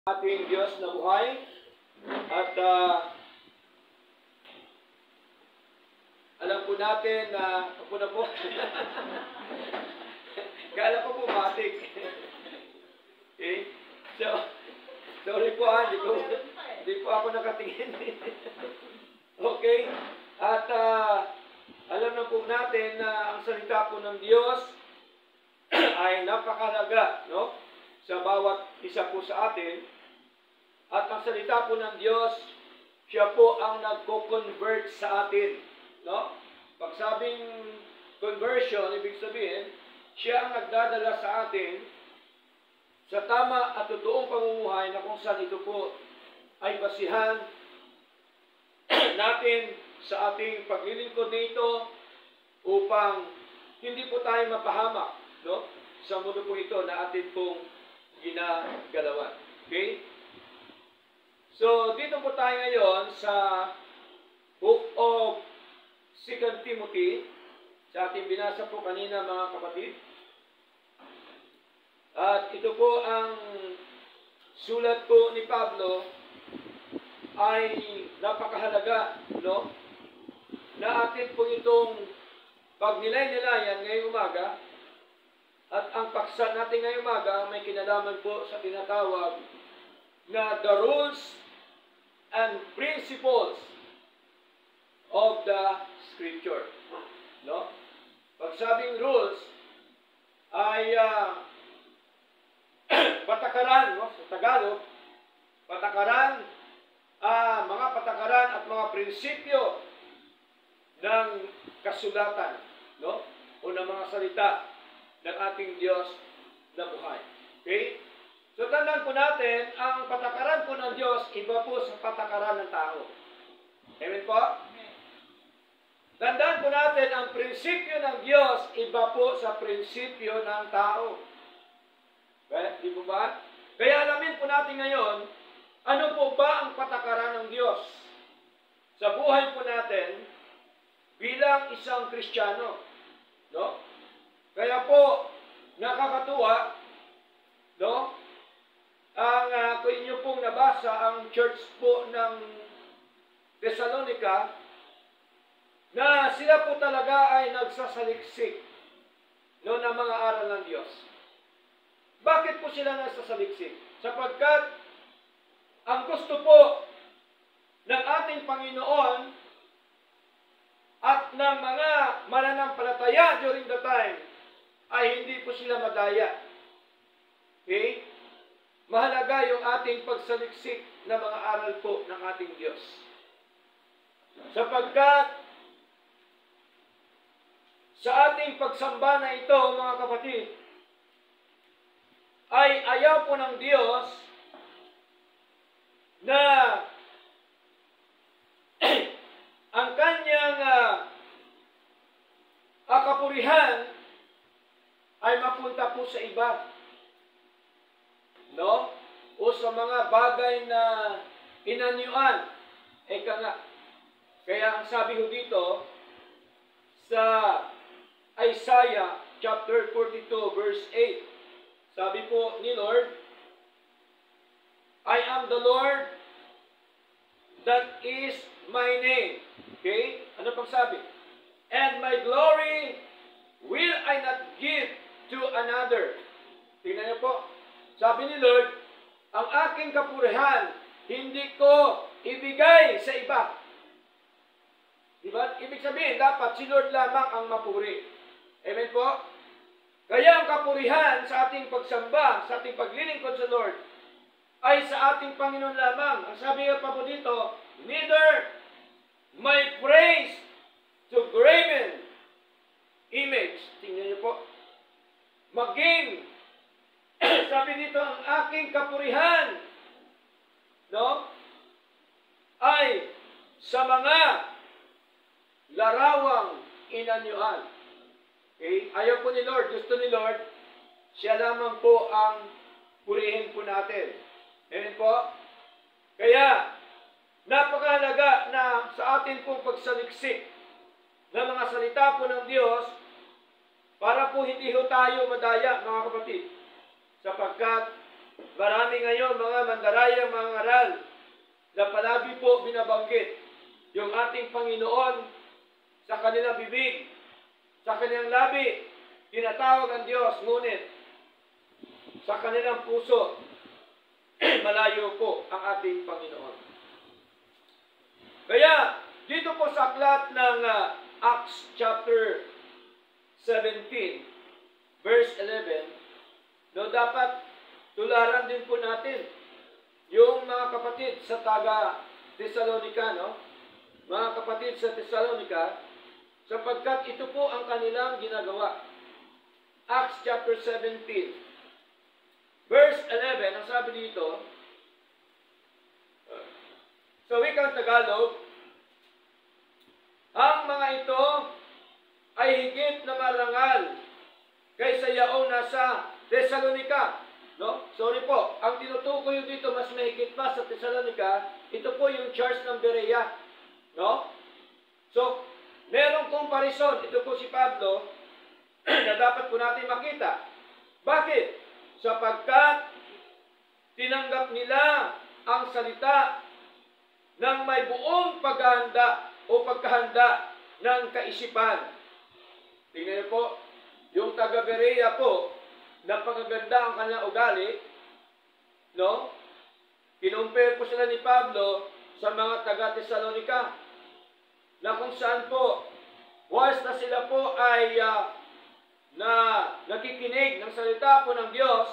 Ating Diyos na buhay at alam po natin na ako na po kala ko matik. Okay? So, sorry po hindi po ako nakatingin. Okay? At alam na po natin na ang salita po ng Diyos ay napakahalaga, no? Sa bawat isa po sa atin. At ang salita po ng Diyos, siya po ang nagko-convert sa atin. No? Pag sabing conversion, ibig sabihin, siya ang nagdadala sa atin sa tama at totoong pamumuhay na kung saan ito po ay basihan natin sa ating paglilingkod dito upang hindi po tayo mapahamak, no? Sa mundo po ito na atin pong ginagalawan. Okay? So, dito po tayo ngayon sa Book of 2 Timothy, sa ating binasa po kanina mga kapatid. At ito po ang sulat po ni Pablo ay napakahalaga, no? Na atin po itong pagnilay-nilayan ngayong umaga. At ang paksa natin ngayong umaga may kinalaman po sa tinatawag na the rules and principles of the Scripture. No? Pag sabing rules ay patakaran, no? Sa Tagalog, patakaran, mga patakaran at mga prinsipyo ng kasulatan, no? O ng mga salita ng ating Diyos na buhay. Okay? So, tandaan po natin, ang patakaran po ng Diyos, iba po sa patakaran ng tao. Amen po? Tandaan po natin, ang prinsipyo ng Diyos, iba po sa prinsipyo ng tao. Okay? Di po ba? Kaya alamin po natin ngayon, ano po ba ang patakaran ng Diyos sa buhay po natin bilang isang Kristiyano. No? Kaya po, nakakatuwa, no? Kung inyo pong nabasa ang church po ng Thessalonica, na sila po talaga ay nagsasaliksik, no, ng mga aral ng Diyos. Bakit po sila nagsasaliksik? Sapagkat ang gusto po ng ating Panginoon at ng mga mananampalataya during the time ay hindi po sila madaya. Okay? Mahalaga yung ating pagsaliksik na mga aral po ng ating Diyos. Sapagkat sa ating pagsamba na ito, mga kapatid, ay ayaw po ng Diyos na ang kanyang kapurihan ay mapunta po sa iba. No? O sa mga bagay na inanyuan. Eka nga. Kaya ang sabi ho dito sa Isaiah chapter 42 verse 8. Sabi po ni Lord, I am the Lord, that is my name. Okay? Ano pang sabi? And my glory will I not give to another. Tingnan niyo po. Sabi ni Lord, ang aking kapurihan, hindi ko ibigay sa iba. Diba? Ibig sabihin, dapat si Lord lamang ang mapuri. Amen po? Kaya ang kapurihan sa ating pagsamba, sa ating paglilingkod sa Lord, ay sa ating Panginoon lamang. Ang sabi nga pa po dito, neither my praise to graven image. Tingnan niyo po. Maging sabi dito, ang aking kapurihan, no, ay sa mga larawang inanyuan. Okay? Ayaw po ni Lord, gusto ni Lord, siya lamang po ang purihin po natin. Amen po? Kaya, napakahalaga na sa atin pong pagsaliksik ng mga salita po ng Diyos para po hindi ho tayo madaya, mga kapatid. Sapagkat Marami ngayon mga mandarayang mga ngaral na palagi po binabanggit yung ating Panginoon sa kanilang bibig, sa kanilang labi, tinatawag ang Diyos, ngunit sa kanilang puso, malayo po ang ating Panginoon. Kaya, dito po sa aklat ng Acts chapter 17, verse 11, no, dapat tularan din po natin yung mga kapatid sa taga-Thessalonica, no? Mga kapatid sa Thessalonica, sapagkat ito po ang kanilang ginagawa. Acts chapter 17, verse 11, ang sabi dito, sa wikang Tagalog, ang mga ito ay higit na marangal kaysa yaong nasa Thessalonica. No? Sorry po, ang tinutukoy dito mas mahigit pa sa Thessalonica, ito po yung church ng Berea. No? So, merong comparison, ito po si Pablo, na dapat po natin makita. Bakit? Sapagkat tinanggap nila ang salita ng may buong paghahanda o pagkahanda ng kaisipan. Tingnan niyo po, yung taga-Berea po, napakaganda ang kanyang ugali, no? Kinumpare po sila ni Pablo sa mga taga-Thessalonica, na kung saan po, once na sila po ay na nakikinig ng salita po ng Diyos,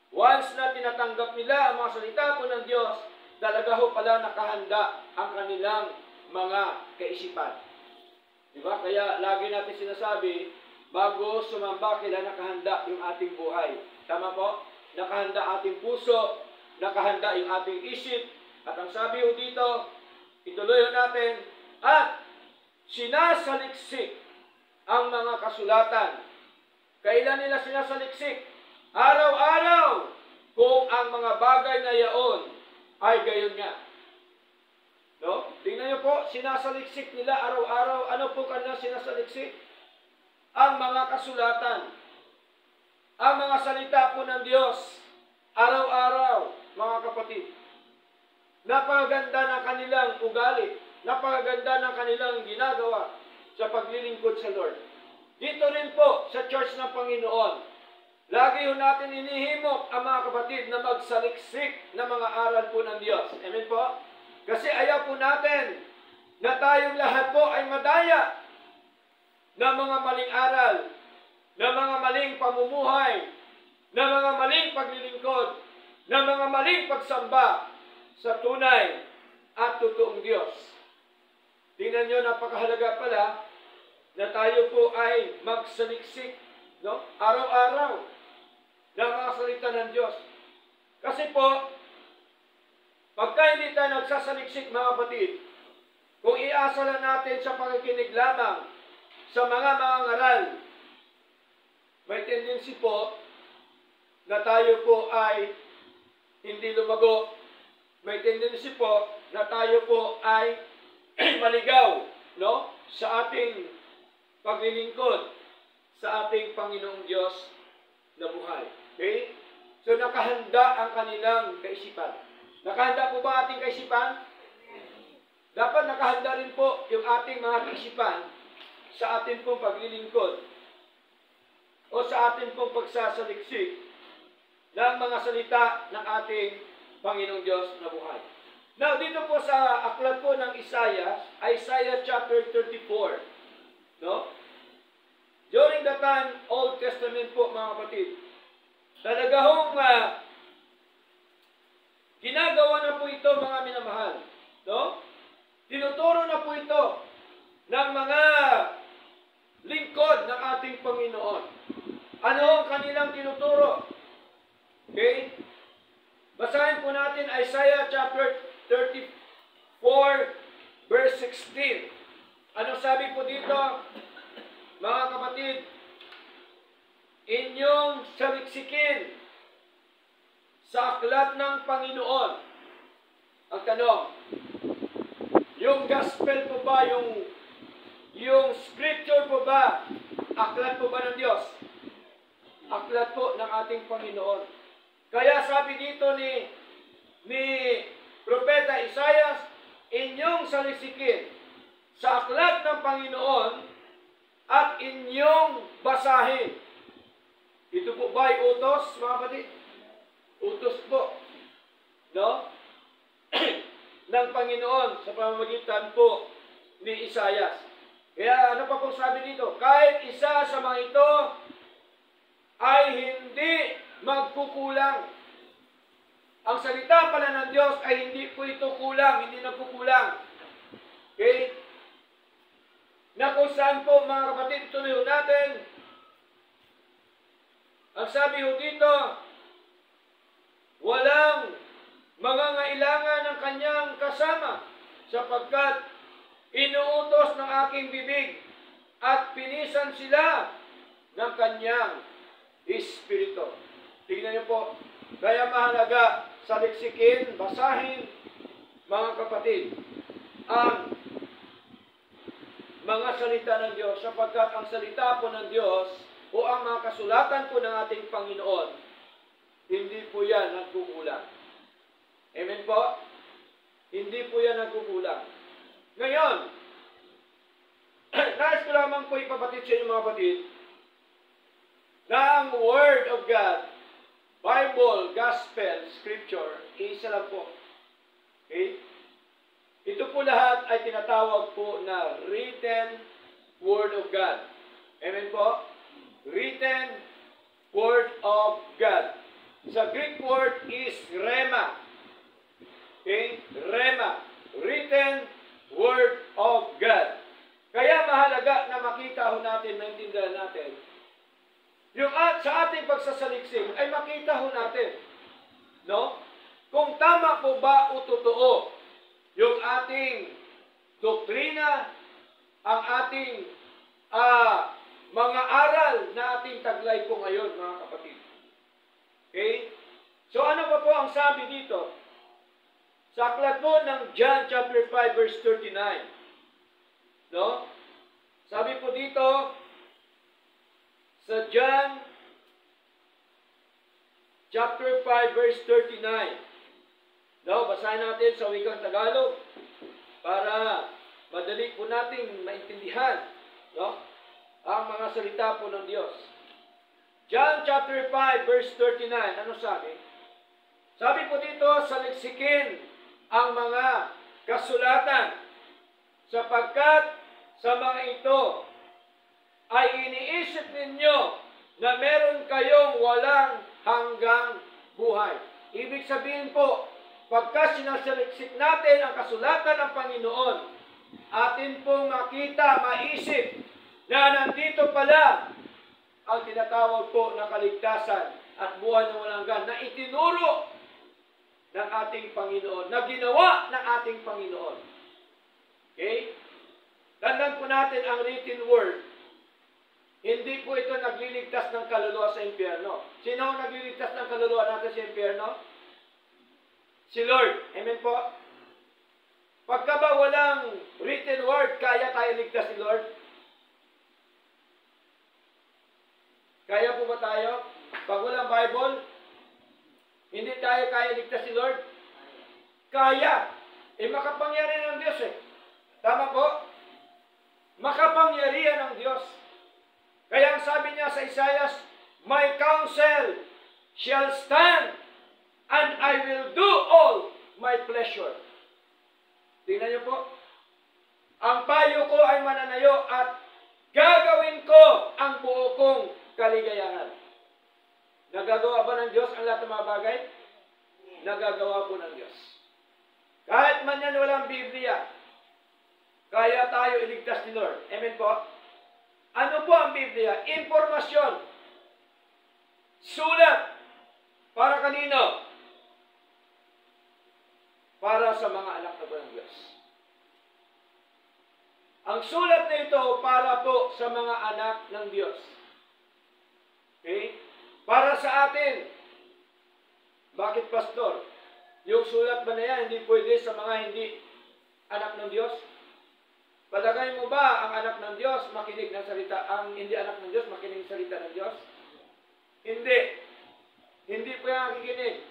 once na tinatanggap nila ang mga salita po ng Diyos, talaga ho pala nakahanda ang kanilang mga kaisipan. Diba? Kaya lagi natin sinasabi, bago sumamba, kailangan nakahanda yung ating buhay. Tama po? Nakahanda ating puso, nakahanda yung ating isip, at ang sabi ho dito, ituloy natin, at sinasaliksik ang mga kasulatan. Kailan nila sinasaliksik? Araw-araw, kung ang mga bagay na yaon ay gayon nga. No? Tingnan niyo po, sinasaliksik nila araw-araw. Ano po kanila sinasaliksik? Ang mga kasulatan. Ang mga salita po ng Diyos. Araw-araw, mga kapatid. Napakaganda ng kanilang ugali. Napakaganda ng kanilang ginagawa sa paglilingkod sa Lord. Dito rin po sa Church ng Panginoon, lagi ho natin inihimok ang mga kapatid na magsaliksik ng mga aral po ng Diyos. Amen po? Kasi ayaw po natin na tayong lahat po ay madaya ng mga maling aral, ng mga maling pamumuhay, ng mga maling paglilingkod, ng mga maling pagsamba sa tunay at totoong Diyos. Tingnan nyo, napakahalaga pala na tayo po ay magsaliksik, no? Araw-araw ng mga salita ng Diyos. Kasi po, pagka hindi tayo nagsasaliksik, mga kapatid, kung iasa lang natin sa pakikinig lamang sa mga ngaral, may tendency po na tayo po ay hindi lumago. May tendency po na tayo po ay maligaw, no? Sa ating paglilingkod sa ating Panginoong Diyos na buhay. Okay? So nakahanda ang kanilang kaisipan. Nakahanda po ba ating kaisipan? Dapat nakahanda rin po yung ating mga kaisipan sa ating pong paglilingkod o sa ating pong pagsasaliksik ng mga salita ng ating Panginoong Diyos na buhay. Now, dito po sa aklat po ng Isaiah chapter 34, no? During the time, Old Testament po, mga kapatid, talaga hong ginagawa na po ito, mga minamahal, no? Tinuturo na po ito ng mga lingkod ng ating Panginoon. Ano ang kanilang tinuturo? Okay? Basahin po natin Isaiah chapter 34, verse 16. Ano sabi po dito? Mga kapatid, inyong saliksikin sa aklat ng Panginoon. Ang tanong, yung gospel po ba, yung scripture po ba, aklat po ba ng Diyos? Aklat po ng ating Panginoon. Kaya sabi dito ni Propeta Isaias, inyong salisikin sa aklat ng Panginoon at inyong basahin. Ito po ba ay utos, mga kapatid? Utos po, no? ng Panginoon sa pamamagitan po ni Isaias. Kaya ano pa pong sabi dito? Kahit isa sa mga ito ay hindi magkukulang. Ang salita pala ng Diyos ay hindi po ito kulang, hindi nagkukulang. Okay? Na kung saan po, mga kapatid, tuloy natin. Ang sabi ho dito, walang mangangailangan ng kanyang kasama sapagkat inuutos ng aking bibig at pinisan sila ng kanyang Espiritu. Tingnan niyo po, kaya mahalaga saliksikin, basahin, mga kapatid, ang mga salita ng Diyos sapagkat ang salita po ng Diyos o ang mga kasulatan po ng ating Panginoon, hindi po yan nagkukulang. Amen po? Hindi po yan nagkukulang. Ngayon, nais ko lamang po ipabatid sa inyo mga kapatid, na ang Word of God, Bible, Gospel, Scripture, isa lang po. Okay? Ito po lahat ay tinatawag po na written Word of God. Amen po? Written Word of God. Sa Greek word is rema. Okay? Rema. Written Word of God. Kaya mahalaga na makita ho natin, maintindihan natin, yung sa ating pagsasaliksik ay makita ho natin, no? Kung tama po ba o totoo yung ating doktrina, ang ating mga aral na ating taglay po ngayon, mga kapatid. Okay? So ano pa po ang sabi dito? Sa aklat po ng John chapter 5 verse 39. No? Sabi po dito, sa John chapter 5 verse 39. No, basahin natin sa wikang Tagalog para madali po nating maintindihan, no, ang mga salita po ng Diyos. John chapter 5 verse 39. Ano sabi? Sabi po dito, saliksikin ang mga kasulatan sapagkat sa mga ito ay iniisip ninyo na meron kayong walang hanggang buhay. Ibig sabihin po, pagka sinasaliksik natin ang kasulatan ng Panginoon, atin pong makita, maisip, na nandito pala ang tinatawag po na kaligtasan at buhay na walang hanggan na itinuro ng ating Panginoon, na ginawa ng ating Panginoon. Okay? Tandaan po natin ang written word. Hindi po ito nagliligtas ng kaluluwa sa impyerno. Sino ang nagliligtas ng kaluluwa natin sa impyerno? Si Lord. Amen po? Pagka ba walang written word, kaya tayo ligtas si Lord? Kaya po ba tayo? Pag walang Bible, hindi tayo kaya ligtas si Lord? Kaya. Makapangyarihan ng Diyos eh. Tama po? Makapangyarihan ng Diyos. Kaya ang sabi niya sa Isaias, my counsel shall stand and I will do all my pleasure. Tingnan niyo po. Ang payo ko ay mananayo at gagawin ko ang buo kong kaligayahan. Nagagawa ba ng Diyos ang lahat ng mga bagay? Nagagawa po ng Diyos. Kahit man yan walang Biblia, kaya tayo iligtas ni Lord. Amen po? Ano po ang Biblia? Impormasyon. Sulat. Para kanino? Para sa mga anak na po ng Diyos. Ang sulat na ito para po sa mga anak ng Diyos. Okay? Para sa atin. Bakit, Pastor? Yung sulat ba na yan, hindi pwede sa mga hindi anak ng Diyos? Palagay mo ba ang anak ng Diyos makinig ng salita, ang hindi anak ng Diyos makinig ng salita ng Diyos? Hindi. Hindi po yan nakikinig.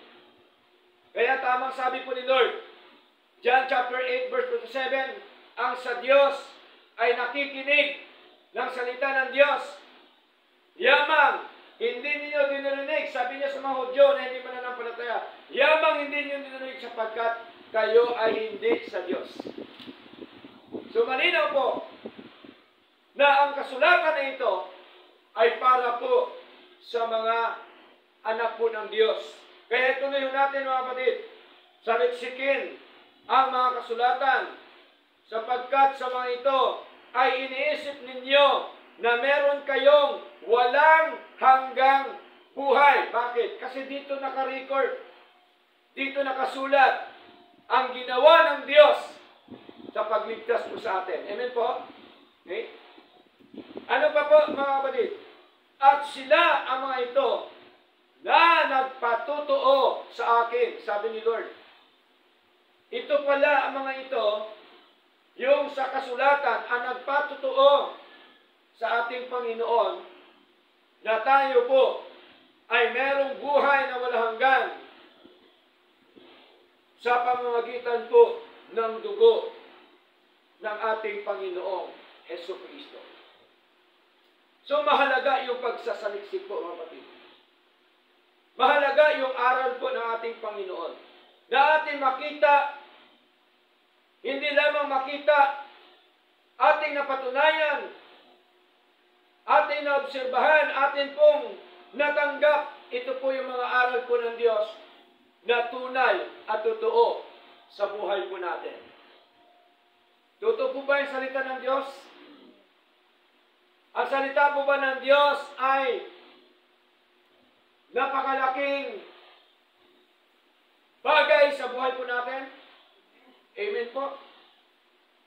Kaya tamang sabi po ni Lord, John chapter 8 verse 27, ang sa Diyos ay nakikinig ng salita ng Diyos. Yamang hindi niyo dinirinig, sabi niya sa mga Hudyo na hindi mananampalataya, yamang hindi niyo dinirinig sapagkat kayo ay hindi sa Diyos. So malinaw po na ang kasulatan na ito ay para po sa mga anak po ng Diyos. Kaya ituloy natin mga kapatid, saliksikin ang mga kasulatan sapagkat sa mga ito ay iniisip ninyo na meron kayong walang hanggang buhay. Bakit? Kasi dito naka-record, dito nakasulat ang ginawa ng Diyos sa pagligtas po sa atin. Amen po? Okay? Ano pa po mga kapatid? At sila ang mga ito na nagpatutuo sa akin, sabi ni Lord. Ito pala ang mga ito, yung sa kasulatan ang nagpatutuo sa ating Panginoon na tayo po ay merong buhay na walang hanggan sa pamamagitan po ng dugo ng ating Panginoong Hesukristo. So mahalaga yung pagsasaliksik po mga kapatid. Mahalaga yung aral po ng ating Panginoon na ating makita, hindi lamang makita, ating napatunayan, ating naobserbahan, ating pong natanggap. Ito po yung mga aral po ng Diyos na tunay at totoo sa buhay po natin. Totoo po ba yung salita ng Diyos? Ang salita po ba ng Diyos ay napakalaking bagay sa buhay po natin? Amen po?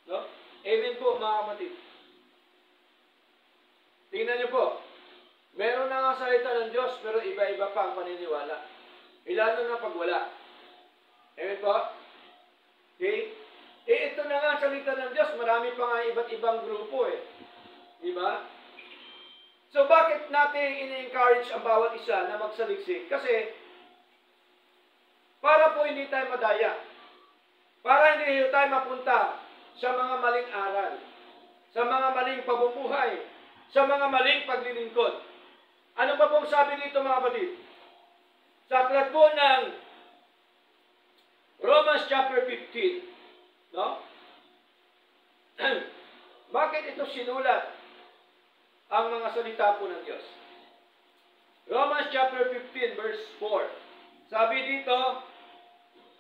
No? Amen po mga kapatid. Tingnan niyo po, meron na nga salita ng Diyos pero iba-iba pa ang paniniwala. Ilalo na pag wala. Amen po? Okay? Ito na nga ang salita ng Diyos, marami pa nga iba't ibang grupo eh. Diba? So bakit natin ini-encourage ang bawat isa na magsaliksik? Kasi para po hindi tayo madaya. Para hindi tayo mapunta sa mga maling aral, sa mga maling pamumuhay, sa mga maling paglilingkod. Ano ba pong sabi dito mga kapatid? Sa aklat po ng Romans chapter 15, no? Bakit ito sinulat ang mga salita po ng Diyos? Romans chapter 15 verse 4. Sabi dito,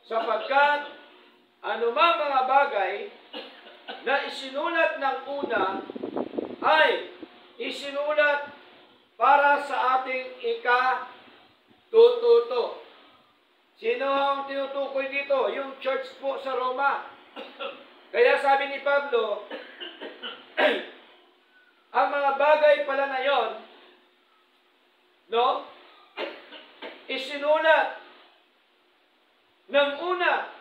sapagkat anumang mga bagay na isinulat ng una ay isinulat para sa ating ikatututo. Sino ang tinutukoy dito? Yung church po sa Roma. Kaya sabi ni Pablo, ang mga bagay pala na yon, no? Isinulat ng una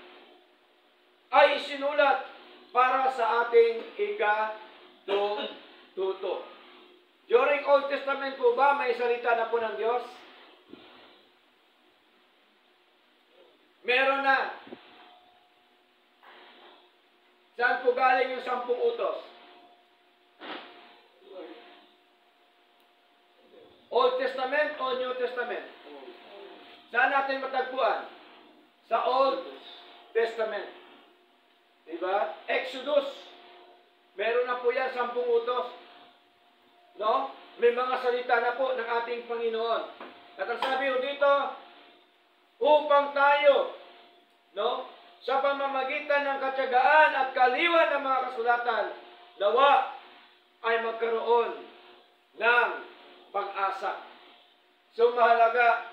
ay isinulat para sa ating ikatututo. During Old Testament po ba may salita na po ng Diyos? Meron na. Saan po galing yung 10 utos? Old Testament o New Testament? Saan natin matagpuan? Sa Old Testament. Diba? Exodus. Meron na po yan, 10 utos. No? May mga salita na po ng ating Panginoon. At ang sabi ko dito, upang tayo, no? Sa pamamagitan ng katyagaan at kaliwan ng mga kasulatan, nawa ay magkaroon ng pag-asa. So mahalaga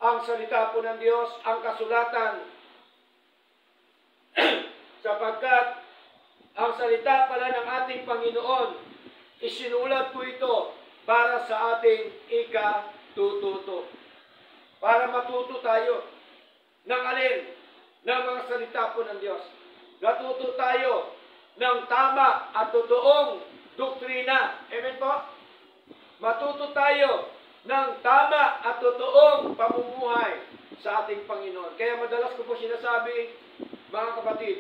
ang salita po ng Diyos, ang kasulatan, sapagkat ang salita pala ng ating Panginoon, isinulat po ito para sa ating ikatututo. Para matuto tayo ng alin? Ng mga salita po ng Diyos. Natuto tayo ng tama at totoong doktrina. Amen po? Matuto tayo ng tama at totoong pamumuhay sa ating Panginoon. Kaya madalas ko po sinasabi, mga kapatid,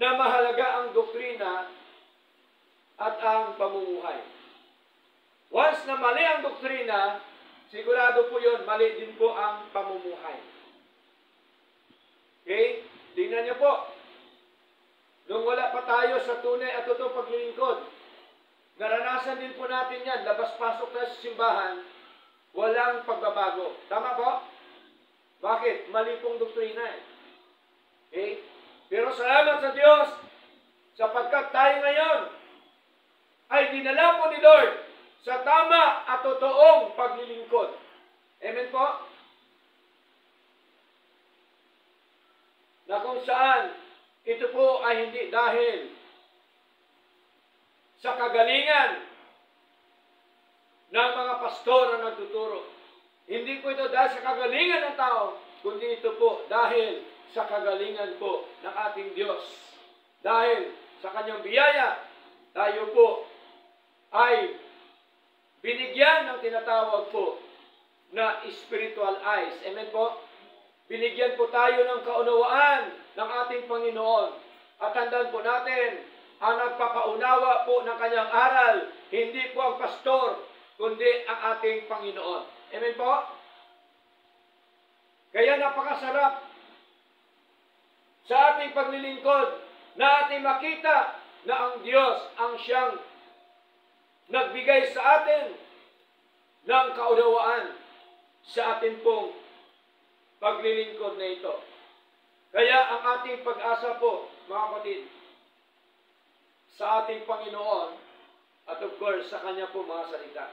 na mahalaga ang doktrina at ang pamumuhay. Once na mali ang doktrina, sigurado po yun, mali din po ang pamumuhay. Okay? Tingnan niyo po. Nung wala pa tayo sa tunay at totoong paglilingkod, naranasan din po natin yan. Labas-pasok tayo sa simbahan, walang pagbabago. Tama po? Bakit? Mali pong doktrina eh. Okay? Pero salamat sa Diyos, sapagkat tayo ngayon ay dinala po ni Lord sa tama at totoong paglilingkod. Amen po? Na kung saan ito po ay hindi dahil sa kagalingan ng mga pastor na nagtuturo. Hindi po ito dahil sa kagalingan ng tao, kundi ito po dahil sa kagalingan po ng ating Diyos. Dahil sa kanyang biyaya, tayo po ay binigyan ng tinatawag po na spiritual eyes. Amen po? Binigyan po tayo ng kaunawaan ng ating Panginoon. At tandaan po natin, ang nagpapaunawa po ng kanyang aral, hindi po ang pastor, kundi ang ating Panginoon. Amen po? Kaya napakasarap sa ating paglilingkod na ating makita na ang Diyos ang siyang nagbigay sa atin ng kaunawaan sa atin pong paglilingkod na ito. Kaya ang ating pag-asa po, mga kapatid, sa ating Panginoon at of course sa Kanya po mga salita.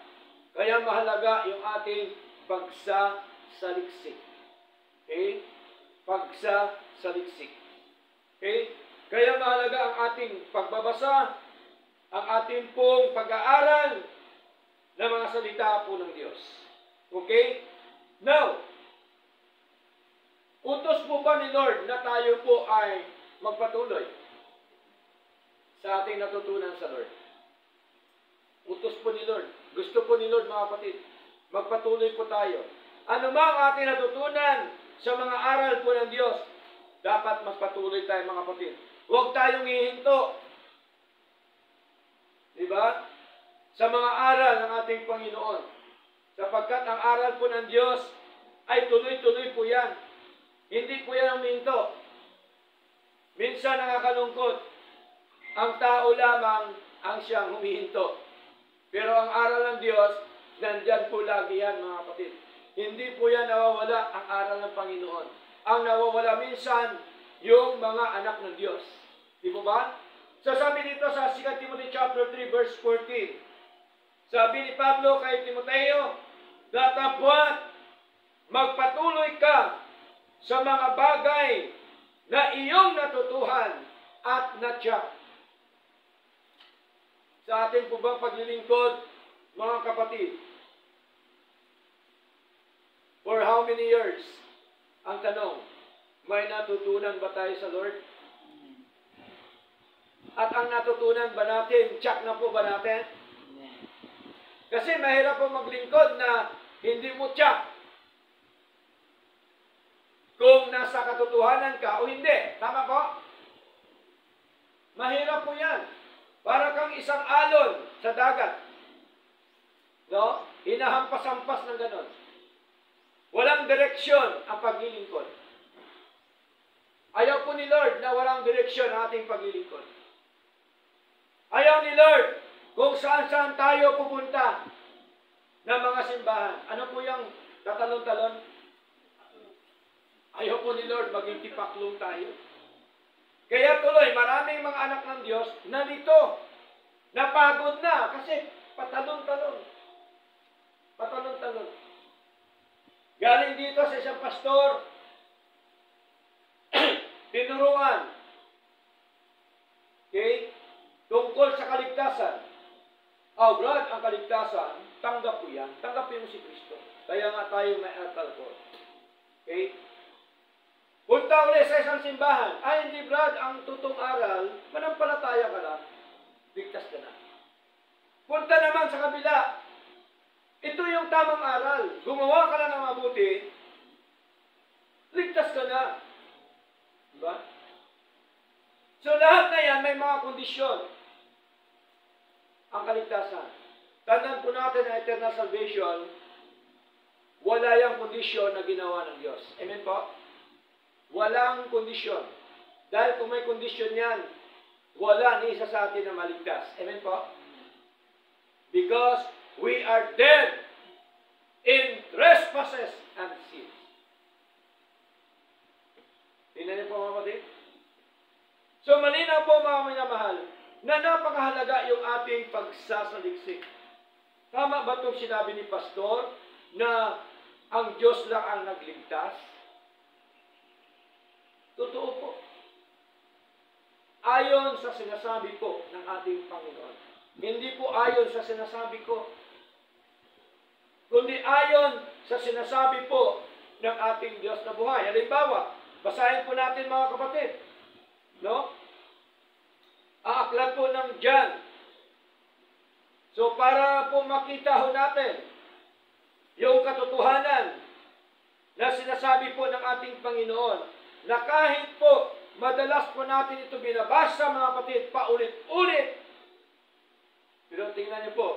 Kaya mahalaga yung ating pagsasaliksik. Okay? Pagsasaliksik. Okay? Kaya mahalaga ang ating pagbabasa, ang ating pong pag-aaral ng mga salita po ng Diyos. Okay? Now, utos po ba ni Lord na tayo po ay magpatuloy sa ating natutunan sa Lord? Utos po ni Lord. Gusto po ni Lord, mga kapatid, magpatuloy po tayo. Ano man ang ating natutunan sa mga aral po ng Diyos, dapat magpatuloy tayo, mga kapatid. Huwag tayong hihinto. Diba? Sa mga aral ng ating Panginoon. Sapagkat ang aral po ng Diyos ay tuloy-tuloy po yan. Hindi po yan ang minto. Minsan nakakalungkot. Ang tao lamang ang siyang humihinto. Pero ang aral ng Diyos, nandyan po lagi yan, mga kapatid. Hindi po yan nawawala ang aral ng Panginoon. Ang nawawala minsan, yung mga anak ng Diyos. Di po ba? Sasabi dito sa 2 Timothy chapter 3, verse 14. Sabi ni Pablo kay Timoteo, datapwat, magpatuloy ka sa mga bagay na iyong natutuhan at natyak. Sa atin po bang paglilingkod, mga kapatid? For how many years? Ang tanong, may natutunan ba tayo sa Lord? At ang natutunan ba natin, tsak na po ba natin? Kasi mahirap po maglingkod na hindi mo tsak kung nasa katotohanan ka o hindi. Tama po? Mahirap po yan. Para kang isang alon sa dagat. No? Hinahampas-hampas ng ganon. Walang direksyon ang paglilingkod. Ayaw po ni Lord na walang direksyon ang ating paglilingkod. Ayaw ni Lord kung saan-saan tayo pupunta ng mga simbahan. Ano po yung tatalon-talon? Ayaw po ni Lord maging tipaklong tayo. Kaya tuloy, maraming mga anak ng Diyos na dito, napagod na kasi patalon-talon. Patalon-talon. Galing dito sa isang pastor, tinuruan. Okay? Tungkol sa kaligtasan. Oh, Brad, ang kaligtasan, tanggap po yan. Tanggapin mo si Kristo. Kaya nga tayo may alcohol. Okay? Punta ulit sa isang simbahan. Ay, hindi, Brad, ang tutong aral, manampalataya ka lang. Bigtas ka na. Punta naman sa kabila. Ito yung tamang aral. Gumawa ka na ng mabuti, ligtas ka na. Diba? So lahat na yan may mga kondisyon. Ang kaligtasan. Tandaan po natin na eternal salvation, wala yung kondisyon na ginawa ng Diyos. Amen po? Walang kondisyon. Dahil kung may kondisyon yan, wala ni isa sa atin na maligtas. Amen po? Because we are dead in trespasses and sins. Tingnan niyo po mga kapatid. So malinaw po mga minamahal na napakahalaga yung ating pagsasaliksik. Tama ba itong sinabi ni Pastor na ang Diyos lang ang nagligtas? Totoo po. Ayon sa sinasabi po ng ating Panginoon. Hindi po ayon sa sinasabi ko. Kundi ayon sa sinasabi po ng ating Diyos na buhay. Halimbawa, basahin po natin mga kapatid. No? Aaklat po ng John. So para po makita ho natin yung katotohanan na sinasabi po ng ating Panginoon na kahit po madalas po natin ito binabasa mga kapatid paulit-ulit. Pero tingnan niyo po,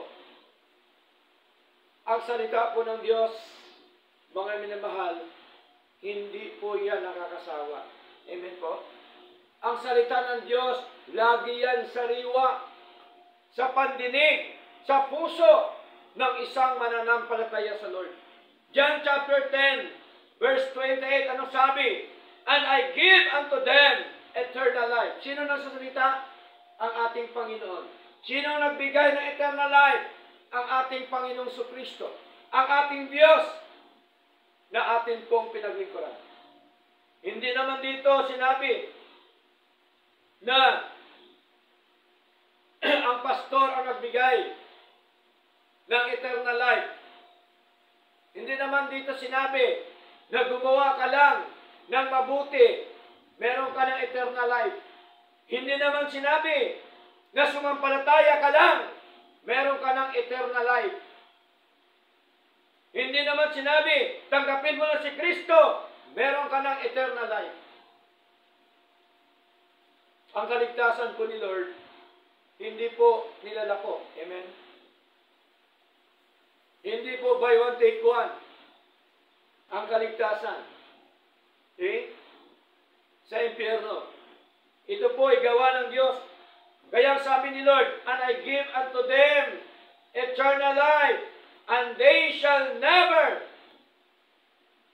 ang salita po ng Diyos, mga minamahal, hindi po yan nakakasawa. Amen po? Ang salita ng Diyos, lagi yan sariwa sa pandinig, sa puso ng isang mananampalataya sa Lord. John chapter 10, verse 28, ano sabi? And I give unto them eternal life. Sino nagsasalita? Ang ating Panginoon. Sino nagbigay ng eternal life? Ang ating Panginoong Kristo. Ang ating Diyos na atin pong pinaglingkuran. Hindi naman dito sinabi na ang pastor ang nagbigay ng eternal life. Hindi naman dito sinabi na gumawa ka lang ng mabuti, meron ka ng eternal life. Hindi naman sinabi na sumampalataya ka lang, meron ka ng eternal life. Hindi naman sinabi, tanggapin mo na si Kristo, meron ka ng eternal life. Ang kaligtasan po ni Lord, hindi po nilalako. Amen? Hindi po buy one take one ang kaligtasan. Okay? Sa impyerno. Ito po ay gawa ng Diyos. Kaya sabi ni Lord, and I give unto them eternal life, and they shall never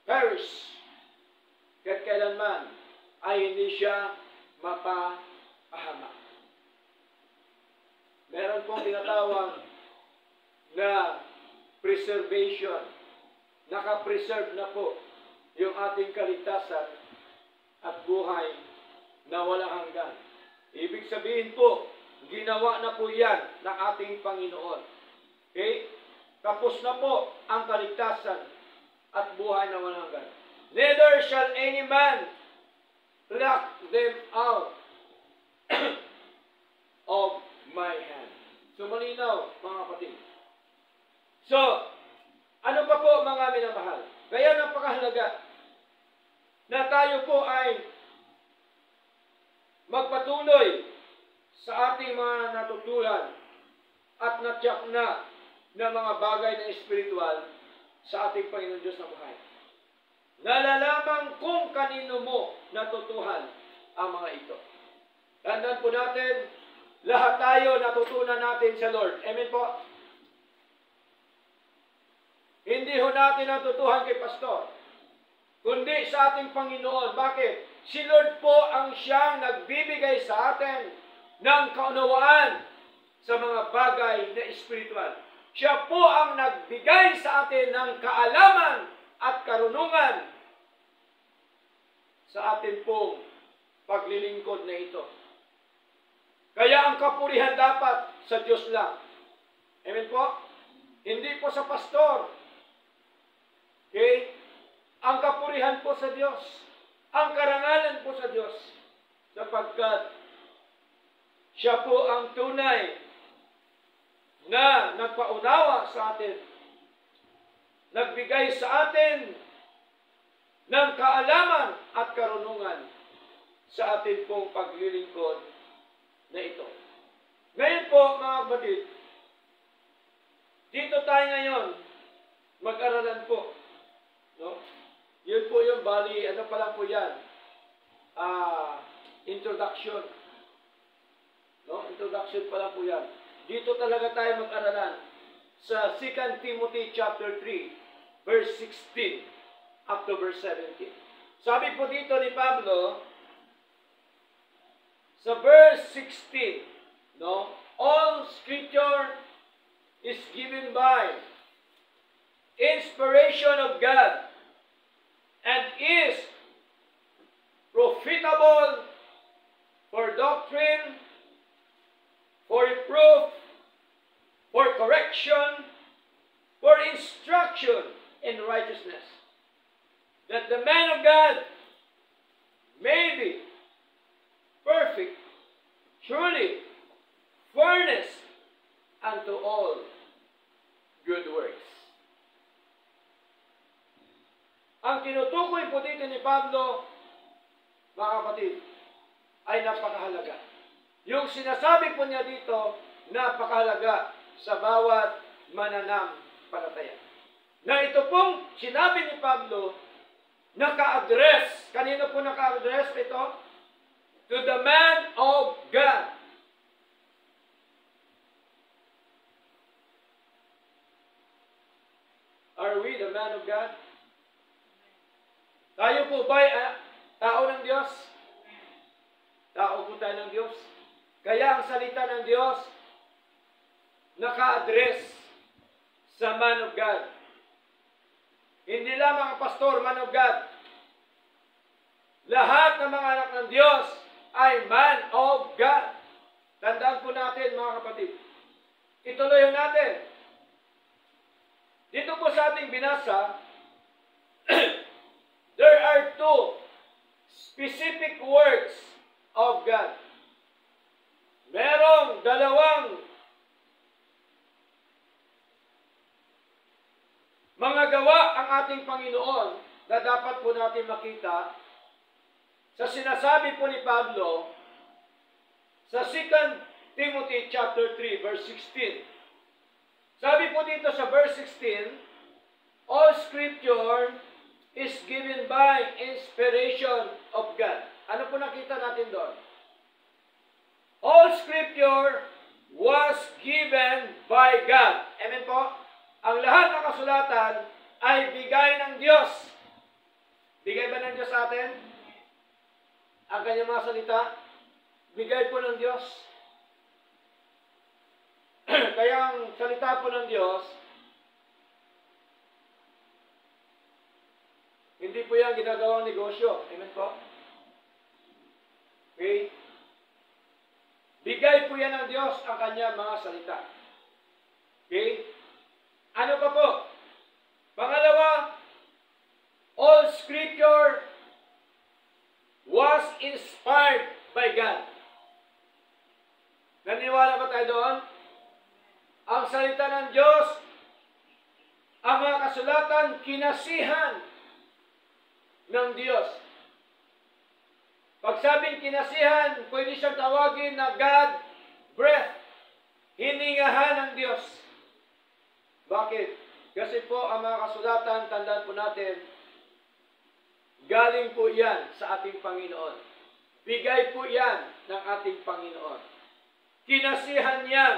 perish. Kahit kailanman ay hindi siya mapahamak. Meron pong tinatawag na preservation. Nakapreserve na po yung ating kaligtasan at buhay na walang hanggan. Ibig sabihin po, ginawa na po yan ng ating Panginoon. Okay? Tapos na po ang kaligtasan at buhay na walang hanggan. Neither shall any man pluck them out of my hand. So malinaw, mga kapatid. So, ano pa po mga minamahal? Kaya napakahalaga na tayo po ay magpatuloy sa ating mga natutunan at natyak na mga bagay na espiritual sa ating Panginoon Diyos na buhay. Nalalaman kung kanino mo natutuhan ang mga ito. Tandaan po natin, lahat tayo natutunan natin sa Lord. Amen po? Hindi ho natin natutuhan kay Pastor, kundi sa ating Panginoon. Bakit? Si Lord po ang siyang nagbibigay sa atin ng kaunawaan sa mga bagay na espiritual. Siya po ang nagbigay sa atin ng kaalaman at karunungan sa atin pong paglilingkod na ito. Kaya ang kapurihan dapat sa Diyos lang. Amen po? Hindi po sa pastor. Okay? Ang kapurihan po sa Diyos. Ang karangalan po sa Diyos. Sapagkat siya po ang tunay na nagpaunawa sa atin nagbigay sa atin ng kaalaman at karunungan sa atin pong paglilingkod na ito. Ngayon po, mga kapatid, dito tayo ngayon, mag-aralan po. No? Yun po yung bali, ano pa lang po yan? Introduction. No? Introduction pa lang po yan. Dito talaga tayo mag-aralan sa 2 Timothy chapter 3, verse 16 up to verse 17. Sabi po dito ni Pablo, sa verse 16, no? All scripture is given by inspiration of God and is profitable for doctrine, for reproof, for correction, for instruction in righteousness, that the man of God may be perfect, truly furnished unto all good works. Ang tinutukoy po dito ni Pablo, mga kapatid, ay napakahalaga. Yung sinasabi po niya dito, napakahalaga sa bawat mananampalataya. Na ito pong sinabi ni Pablo, naka-address. Kanino po naka-address ito? To the man of God. Are we the man of God? Tayo po ba tao ng Diyos? Tao po tayo ng Diyos. Kaya ang salita ng Diyos, naka-address sa man of God. Hindi lamang ang pastor, man of God. Lahat ng mga anak ng Diyos ay man of God. Tandaan po natin, mga kapatid. Ituloy natin. Dito po sa ating binasa, there are two specific words of God. Merong dalawang mga gawa ang ating Panginoon na dapat po natin makita sa sinasabi po ni Pablo sa 2 Timothy chapter 3 verse 16. Sabi po dito sa verse 16, all scripture is given by inspiration of God. Ano po nakita natin doon? All scripture was given by God. Amen po? Ang lahat ng kasulatan ay bigay ng Diyos. Bigay ba ng Diyos sa atin? Ang kanyang mga salita, bigay po ng Diyos. Kaya ang salita po ng Diyos, hindi po yan ginagawang negosyo. Amen po? Okay? Bigay po yan ng Diyos ang kanyang mga salita. Okay? Ano pa po? Pangalawa, all scripture was inspired by God. Naniwala ba tayo doon? Ang salita ng Diyos, ang mga kasulatan, kinasihan ng Diyos. Pag sabing kinasihan, pwede siyang tawagin na God breath, hiningahan ng Diyos. Bakit? Kasi po ang mga kasulatan, tandaan po natin, galing po yan sa ating Panginoon. Bigay po yan ng ating Panginoon. Kinasihan yan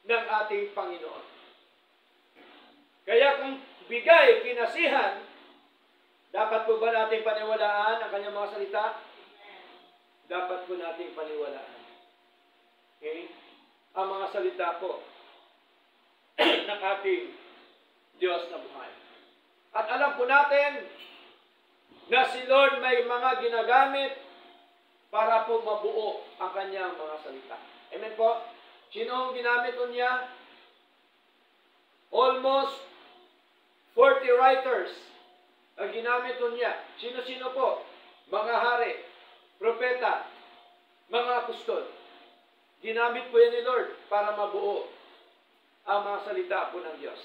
ng ating Panginoon. Kaya kung bigay, kinasihan, dapat po ba nating paniwalaan ang kanyang mga salita? Dapat po nating paniwalaan. Okay? Ang mga salita po ng ating Diyos na buhay. At alam po natin na si Lord may mga ginagamit para po mabuo ang kanyang mga salita. Amen po? Sino ang ginamit po niya? Almost 40 writers ang ginamit po niya. Sino-sino po? Mga hari, propeta, mga apostol. Ginamit po yan ni Lord para mabuo ang mga salita po ng Diyos.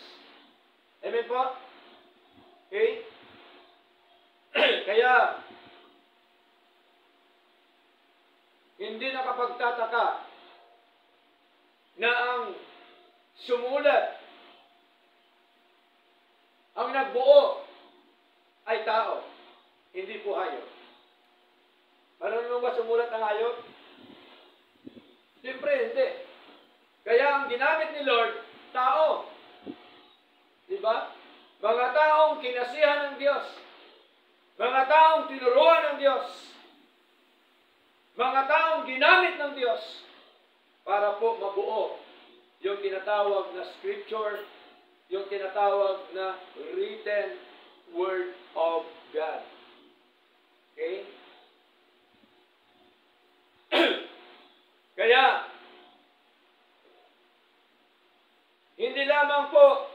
Amen po? Okay? Kaya, hindi nakapagtataka na ang sumulat, ang nagbuo ay tao, hindi po hayop. Marunong ba sumulat ng hayop? Siyempre, hindi. Kaya ang ginamit ni Lord, tao. Diba? Mga taong kinasihan ng Diyos. Mga taong tinuruan ng Diyos. Mga taong ginamit ng Diyos para po mabuo yung tinatawag na scripture, yung tinatawag na written word of God. Okay? Kaya, hindi lamang po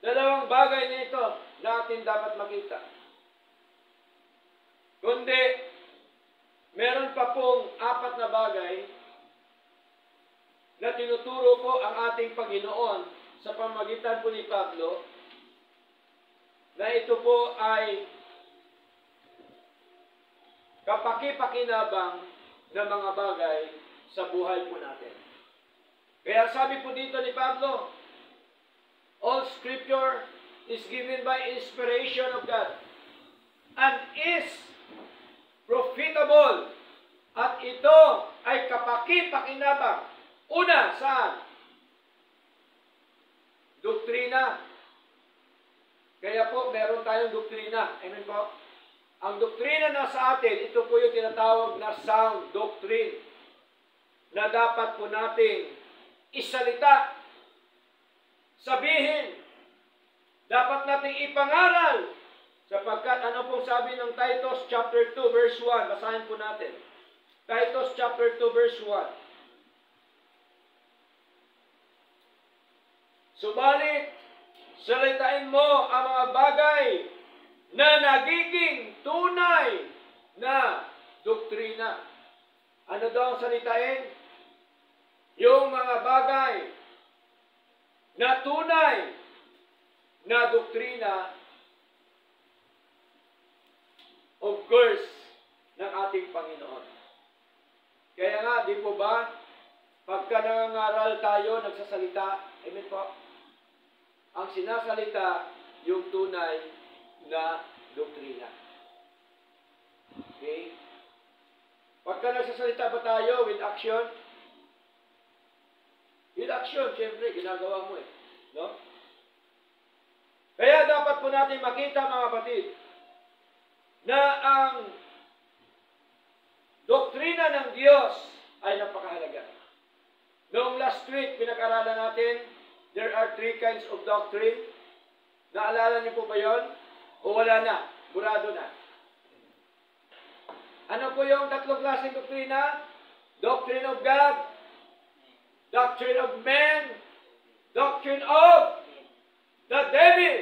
dalawang bagay na ito natin dapat makita. Kundi, meron pa pong 4 na bagay na tinuturo po ang ating Panginoon sa pamamagitan po ni Pablo na ito po ay kapaki-pakinabang na mga bagay sa buhay po natin. Kaya sabi po dito ni Pablo, all scripture is given by inspiration of God and is profitable, at ito ay kapaki-pakinabang. Una, saan? Doktrina. Kaya po, meron tayong doktrina. Amen po? Ang doktrina na sa atin, ito po yung tinatawag na sound doctrine na dapat po nating isalita, sabihin, dapat nating ipangaral, sapagkat ano pong sabi ng Titus chapter 2 verse 1, basahin po natin. Titus chapter 2 verse 1. Subalit, salitain mo ang mga bagay na nagiging tunay na doktrina. Ano daw ang salitain? Yung mga bagay na tunay na doktrina, of course, ng ating Panginoon. Kaya nga, di po ba, pagka nangangaral tayo, nagsasalita, amen po, ang sinasalita, yung tunay na doktrina. Okay? Pagka nagsasalita ba tayo with action? With action, siyempre, ginagawa mo eh. No? Kaya dapat po natin makita, mga kapatid, na ang doktrina ng Diyos ay napakahalaga. Noong last week, pinag-aralan natin, there are 3 kinds of doctrine. Naalala niyo po ba yun? O wala na? Burado na. Ano po yung 3 klaseng doktrina? Doctrine of God, doctrine of man, doctrine of the devil.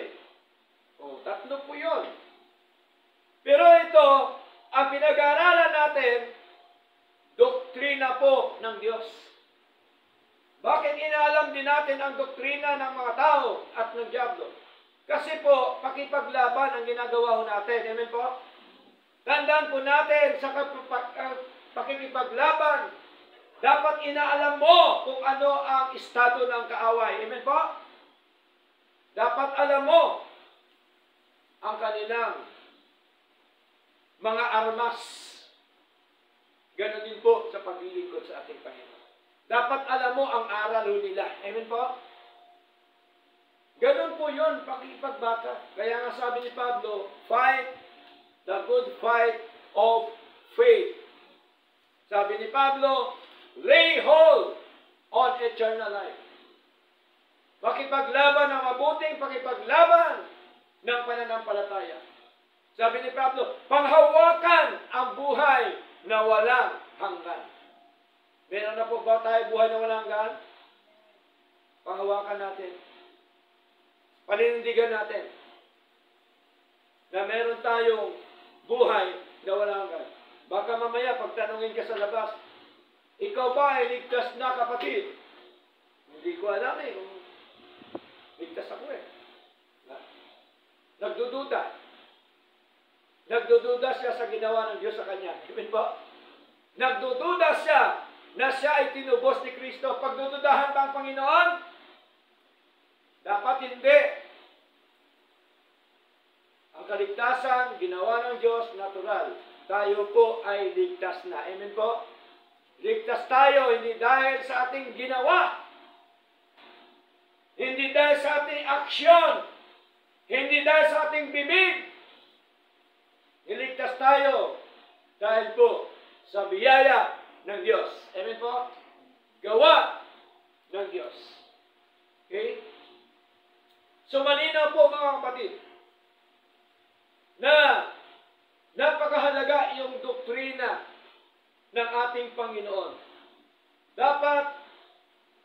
O, 3 po yun. Pero ito, ang pinag-aaralan natin, doktrina po ng Diyos. Bakit inaalam din natin ang doktrina ng mga tao at ng diablo? Kasi po, pakipaglaban ang ginagawa ho natin. Amen po? Tandaan po natin sa pakipaglaban, dapat inaalam mo kung ano ang estado ng kaaway. Amen po? Dapat alam mo ang kanilang mga armas. Ganon din po sa paglilingkod sa ating Panginoon. Dapat alam mo ang aral nila. Amen po? Ganon po yun, pakipagbata. Kaya nga sabi ni Pablo, fight the good fight of faith. Sabi ni Pablo, lay hold on eternal life. Pakipaglaban ng mabuting pakipaglaban ng pananampalataya. Sabi ni Pablo, panghawakan ang buhay na walang hanggan. Meron na po ba tayo buhay na walang hanggan? Panghawakan natin. Paninindigan natin na meron tayong buhay na walang hanggan. Baka mamaya pagtanungin ka sa labas, ikaw ba ay ligtas na kapatid? Hindi ko alam eh. Ligtas ako eh. Nagdududa. Nagdududa siya sa ginawa ng Diyos sa kanya. Amen po? Nagdududa siya na siya ay tinubos ni Kristo. Pagdududahan ba ang Panginoon? Dapat hindi. Ang kaligtasan, ginawa ng Diyos, natural. Tayo po ay ligtas na. Amen po? Ligtas tayo, hindi dahil sa ating ginawa. Hindi dahil sa ating aksyon. Hindi dahil sa ating bibig. Niligtas tayo dahil po sa biyaya ng Diyos. Amen po? Gawa ng Diyos. Okay? So malinaw po mga kapatid na napakahalaga yung doktrina ng ating Panginoon. Dapat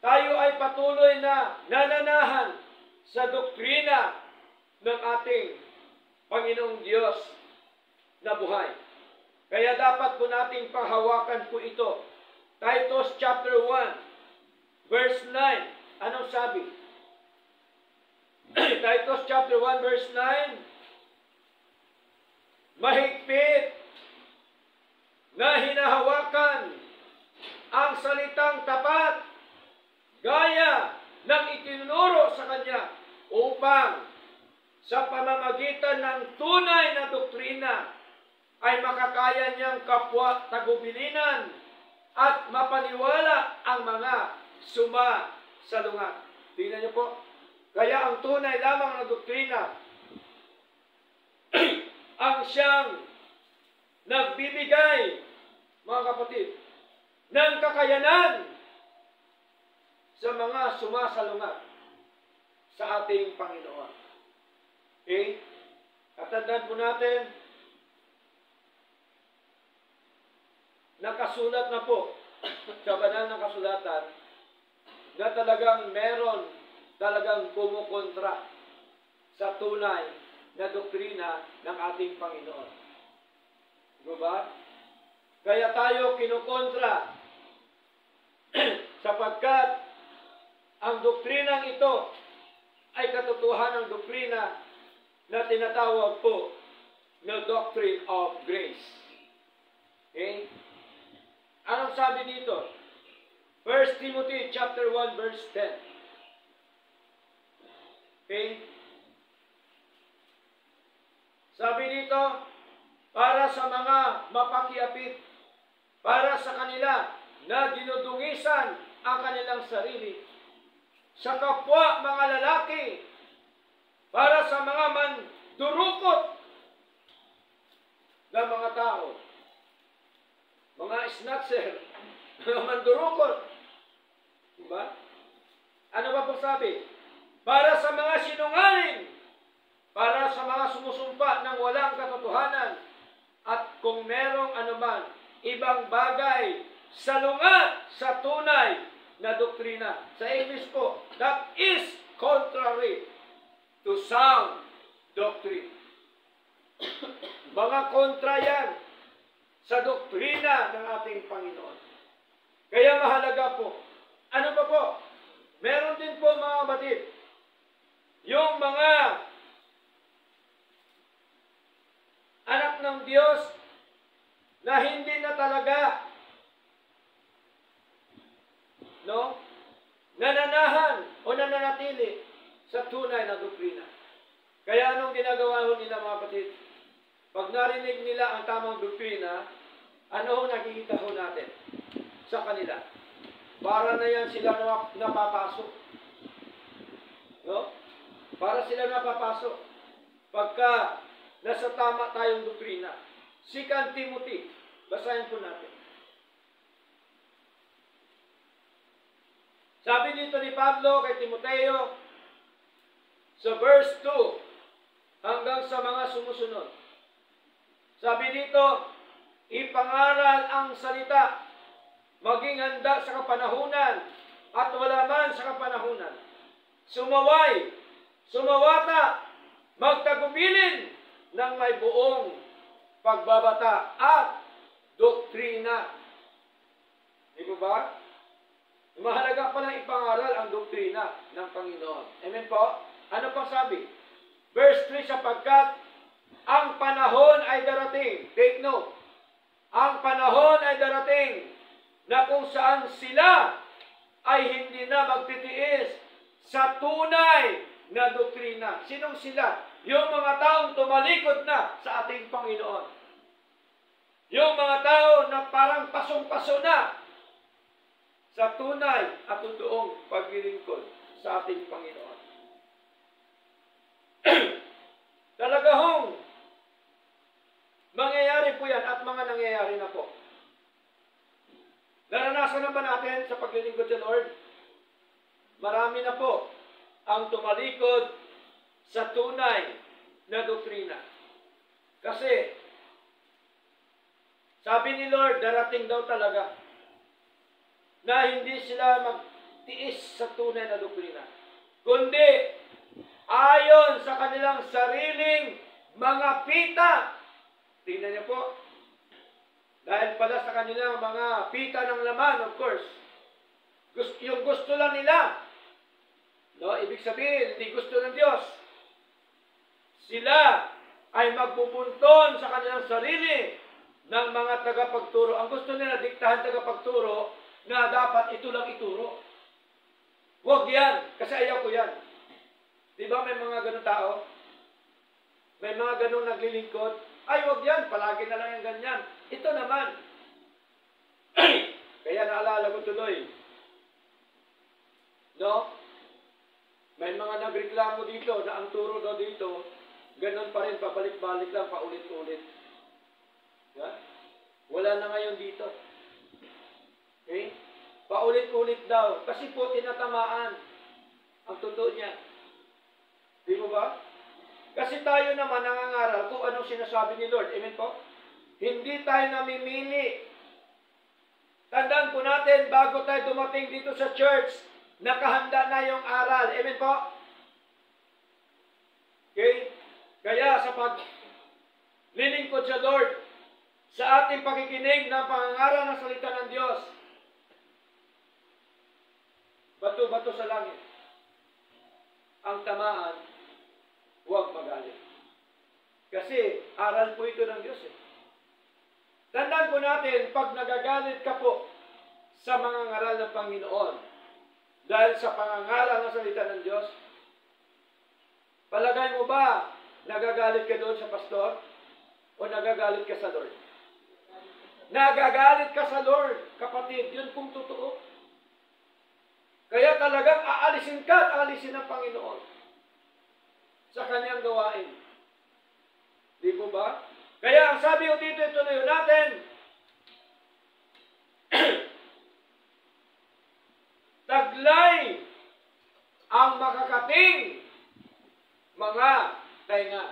tayo ay patuloy na nananahan sa doktrina ng ating Panginoong Diyos na buhay. Kaya dapat po nating pahawakan po ito. Titus chapter 1, verse 9. Anong sabi? Titus chapter 1, verse 9. Mahigpit na hinahawakan ang salitang tapat gaya ng itinuro sa kanya upang sa pamamagitan ng tunay na doktrina ay makakaya niyang kapwa tagubilinan at mapaniwala ang mga sumasalungat. Tingnan niyo po. Kaya ang tunay lamang na doktrina ang siyang nagbibigay, mga kapatid, ng kakayanan sa mga sumasalungat sa ating Panginoon. Okay? At tandaan po natin, nakasulat na po sa banal na kasulatan na talagang meron talagang kumukontra sa tunay na doktrina ng ating Panginoon. Diba? Kaya tayo kinukontra sapagkat ang doktrinang ito ay katotohanan ng doktrina na tinatawag po na doctrine of grace. Okay? Anong sabi dito? 1 Timothy chapter 1 verse 10. Okay? Sabi dito, para sa mga mapakiapit, para sa kanila na dinudungisan ang kanilang sarili, sa kapwa mga lalaki, para sa mga mandurukot na mga tao, mga snatcher, mga mandurukot. Diba? Ano ba po sabi? Para sa mga sinungaling, para sa mga sumusumpa ng walang katotohanan, at kung merong anuman ibang bagay salungat sa tunay na doktrina. Sa English po, that is contrary to sound doctrine. Mga kontra yan sa doktrina ng ating Panginoon. Kaya mahalaga po. Ano ba po? Meron din po mga kapatid, yung mga anak ng Diyos na hindi na talaga nananahan o nananatili sa tunay na doktrina. Kaya anong ginagawa nila mga kapatid? Pag narinig nila ang tamang doktrina, ano nakikita ho natin sa kanila? Para na yan sila napapasok. No? Para sila napapasok. Pagka nasa tama tayong doktrina. 2 Timothy, basahin po natin. Sabi dito ni Pablo kay Timoteo, sa verse 2 hanggang sa mga sumusunod. Sabi dito, ipangaral ang salita, maging handa sa kapanahunan, at wala man sa kapanahunan. Sumaway, sumawata, magtagubilin ng may buong pagbabata at doktrina. Di ba ba? Mahalaga pa lang ipangaral ang doktrina ng Panginoon. Amen po? Ano pang sabi? Verse 3, sapagkat ang panahon ay darating. Take note. Ang panahon ay darating na kung saan sila ay hindi na magtitiis sa tunay na doktrina. Sinong sila? Yung mga taong tumalikod na sa ating Panginoon. Yung mga tao na parang pasong-paso na sa tunay at totoong paglilingkod sa ating Panginoon. Talaga hong mangyayari po yan at mga nangyayari na po. Naranasan na ba natin sa paglilingkod sa Lord? Marami na po ang tumalikod sa tunay na doktrina. Kasi, sabi ni Lord, darating daw talaga na hindi sila magtiis sa tunay na doktrina. Kundi, ayon sa kanilang sariling mga pita. Tingnan niyo po. Dahil pala sa kanilang mga pita ng laman, of course. Yung gusto lang nila. No, ibig sabihin, hindi gusto ng Diyos. Sila ay magpupunton sa kanilang sarili ng mga tagapagturo. Ang gusto nila, diktahan tagapagturo na dapat ito lang ituro. Huwag yan, kasi ayaw ko yan. Di ba may mga ganun tao? May mga ganun naglilingkod. Ay, huwag yan, palagi na lang yung ganyan. Ito naman. Kaya naalala ko tuloy. No? May mga nagreklamo dito na ang turo daw dito, ganun pa rin, pabalik-balik lang, paulit-ulit. Yeah? Wala na ngayon dito. Okay? Paulit-ulit daw. Kasi po, tinatamaan ang totoo niya. Di mo ba? Kasi tayo naman nangangaral kung anong sinasabi ni Lord. Amen po? Hindi tayo namimili. Tandaan po natin, bago tayo dumating dito sa church, nakahanda na yung aral. Amen po? Okay? Kaya sa paglilingkod sa Lord, sa ating pakikinig ng pangangaral ng salita ng Diyos, bato-bato sa langit. Ang tamaan, huwag magalit. Kasi aral po ito ng Diyos. Tandaan po natin, pag nagagalit ka po sa mga ngaral ng Panginoon, dahil sa pangangaral ng salita ng Diyos, palagay mo ba nagagalit ka doon sa pastor? O nagagalit ka sa Lord? Nagagalit ka sa Lord, kapatid. Yun pong totoo. Kaya talagang aalisin ka at aalisin ng Panginoon sa kanyang gawain. Di po ba? Kaya ang sabi ko dito, ito na yun natin. Taglay ang makakating mga tainga.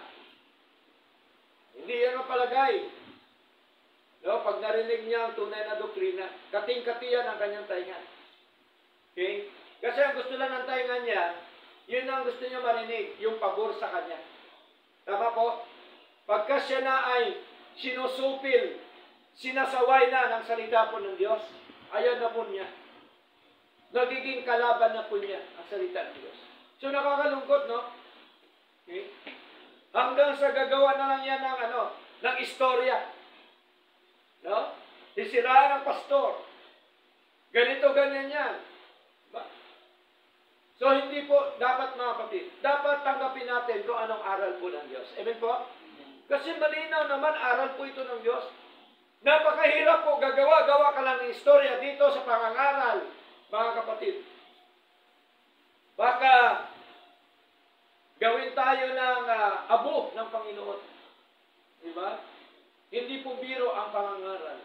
Hindi yan mapalagay. No, pag narinig niya ang tunay na doktrina, kating-katiyan ang kanyang tainga. Okay? Kasi ang gusto lang ng tainga niya, yun ang gusto niya marinig, yung pabor sa kanya. Tama po? Pagka siya na ay sinusupil, sinasaway na ng salita po ng Diyos, ayaw na po niya. Nagiging kalaban na po niya ang salita ng Diyos. So nakakalungkot, no? Okay? Hanggang sa gagawa na lang yan ng ng istorya. No? Sisiraan ng pastor. Ganito, ganyan yan. So, hindi po dapat, mga kapatid, dapat tanggapin natin kung anong aral po ng Diyos. Amen po? Kasi malinaw naman, aral po ito ng Diyos. Napakahirap po, gagawa-gawa ka lang ng istorya dito sa pangangaral, mga kapatid. Baka gawin tayo ng abo ng Panginoon. Diba? Hindi po biro ang pangangaral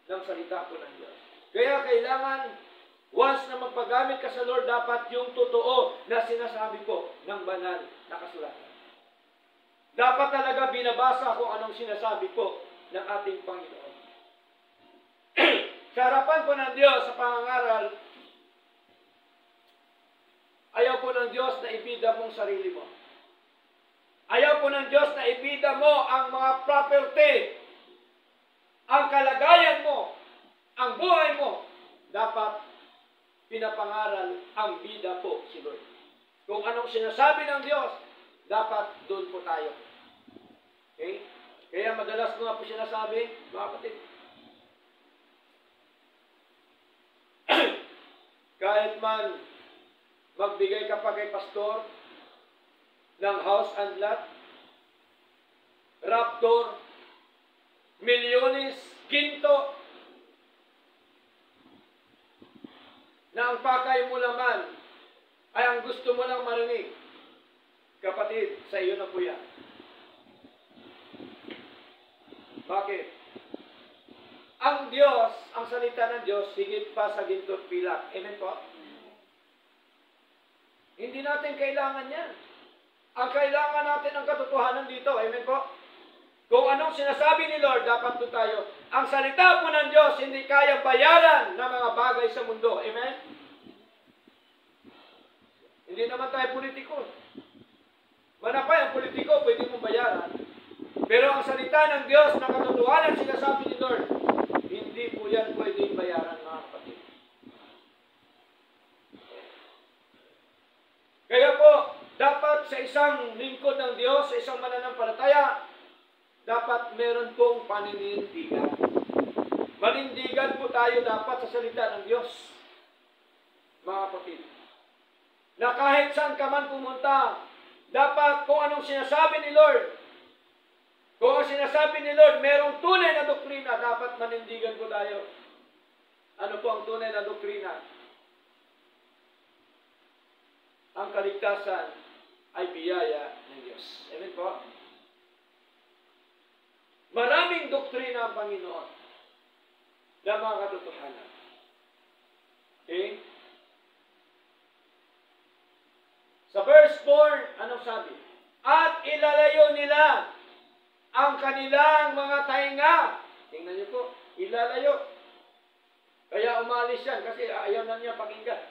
ng salita po ng Diyos. Kaya kailangan, once na magpagamit ka sa Lord, dapat yung totoo na sinasabi po ng banal na kasulatan. Dapat talaga binabasa kung anong sinasabi po ng ating Panginoon. Sa harapan po ng Diyos sa pangangaral, ayaw po ng Diyos na ibida mong sarili mo. Ayaw po ng Diyos na ibida mo ang mga property, ang kalagayan mo, ang buhay mo. Dapat pinapangaral ang bida po si Lord. Kung anong sinasabi ng Diyos, dapat doon po tayo. Okay? Kaya madalas ko nga po sinasabi, mga kapatid, kahit man magbigay ka pa kay pastor ng house and lot, raptor, milyones, ginto, na ang pakay mo naman ay ang gusto mo lang marinig. Kapatid, sa iyo na po yan. Bakit? Ang Diyos, ang salita ng Diyos, higit pa sa ginto at pilak. Amen po? Hindi natin kailangan yan. Ang kailangan natin ang katotohanan dito. Amen po? Kung anong sinasabi ni Lord, dapat doon tayo. Ang salita po ng Diyos, hindi kaya bayaran ng mga bagay sa mundo. Amen? Hindi naman tayo politiko. Manapay ang politiko, pwede mong bayaran. Pero ang salita ng Diyos na katotohanan sinasabi ni Lord, hindi po yan pwedeng bayaran, mga kapatid. Kaya po, dapat sa isang lingkod ng Diyos, sa isang mananampalataya, dapat meron pong paninindigan. Manindigan po tayo dapat sa salita ng Diyos, mga kapatid. Na kahit saan ka man pumunta, dapat kung anong sinasabi ni Lord, kung ang sinasabi ni Lord, merong tunay na doktrina, dapat manindigan po tayo. Ano po ang tunay na doktrina? Ang kaligtasan ay biyaya ng Diyos. Amen po? Maraming doktrina ang Panginoon na mga katotohanan. Okay? Sa verse 4, anong sabi? At ilalayo nila ang kanilang mga tainga. Tingnan niyo po, ilalayo. Kaya umalis yan kasi ayaw na niya pakinggan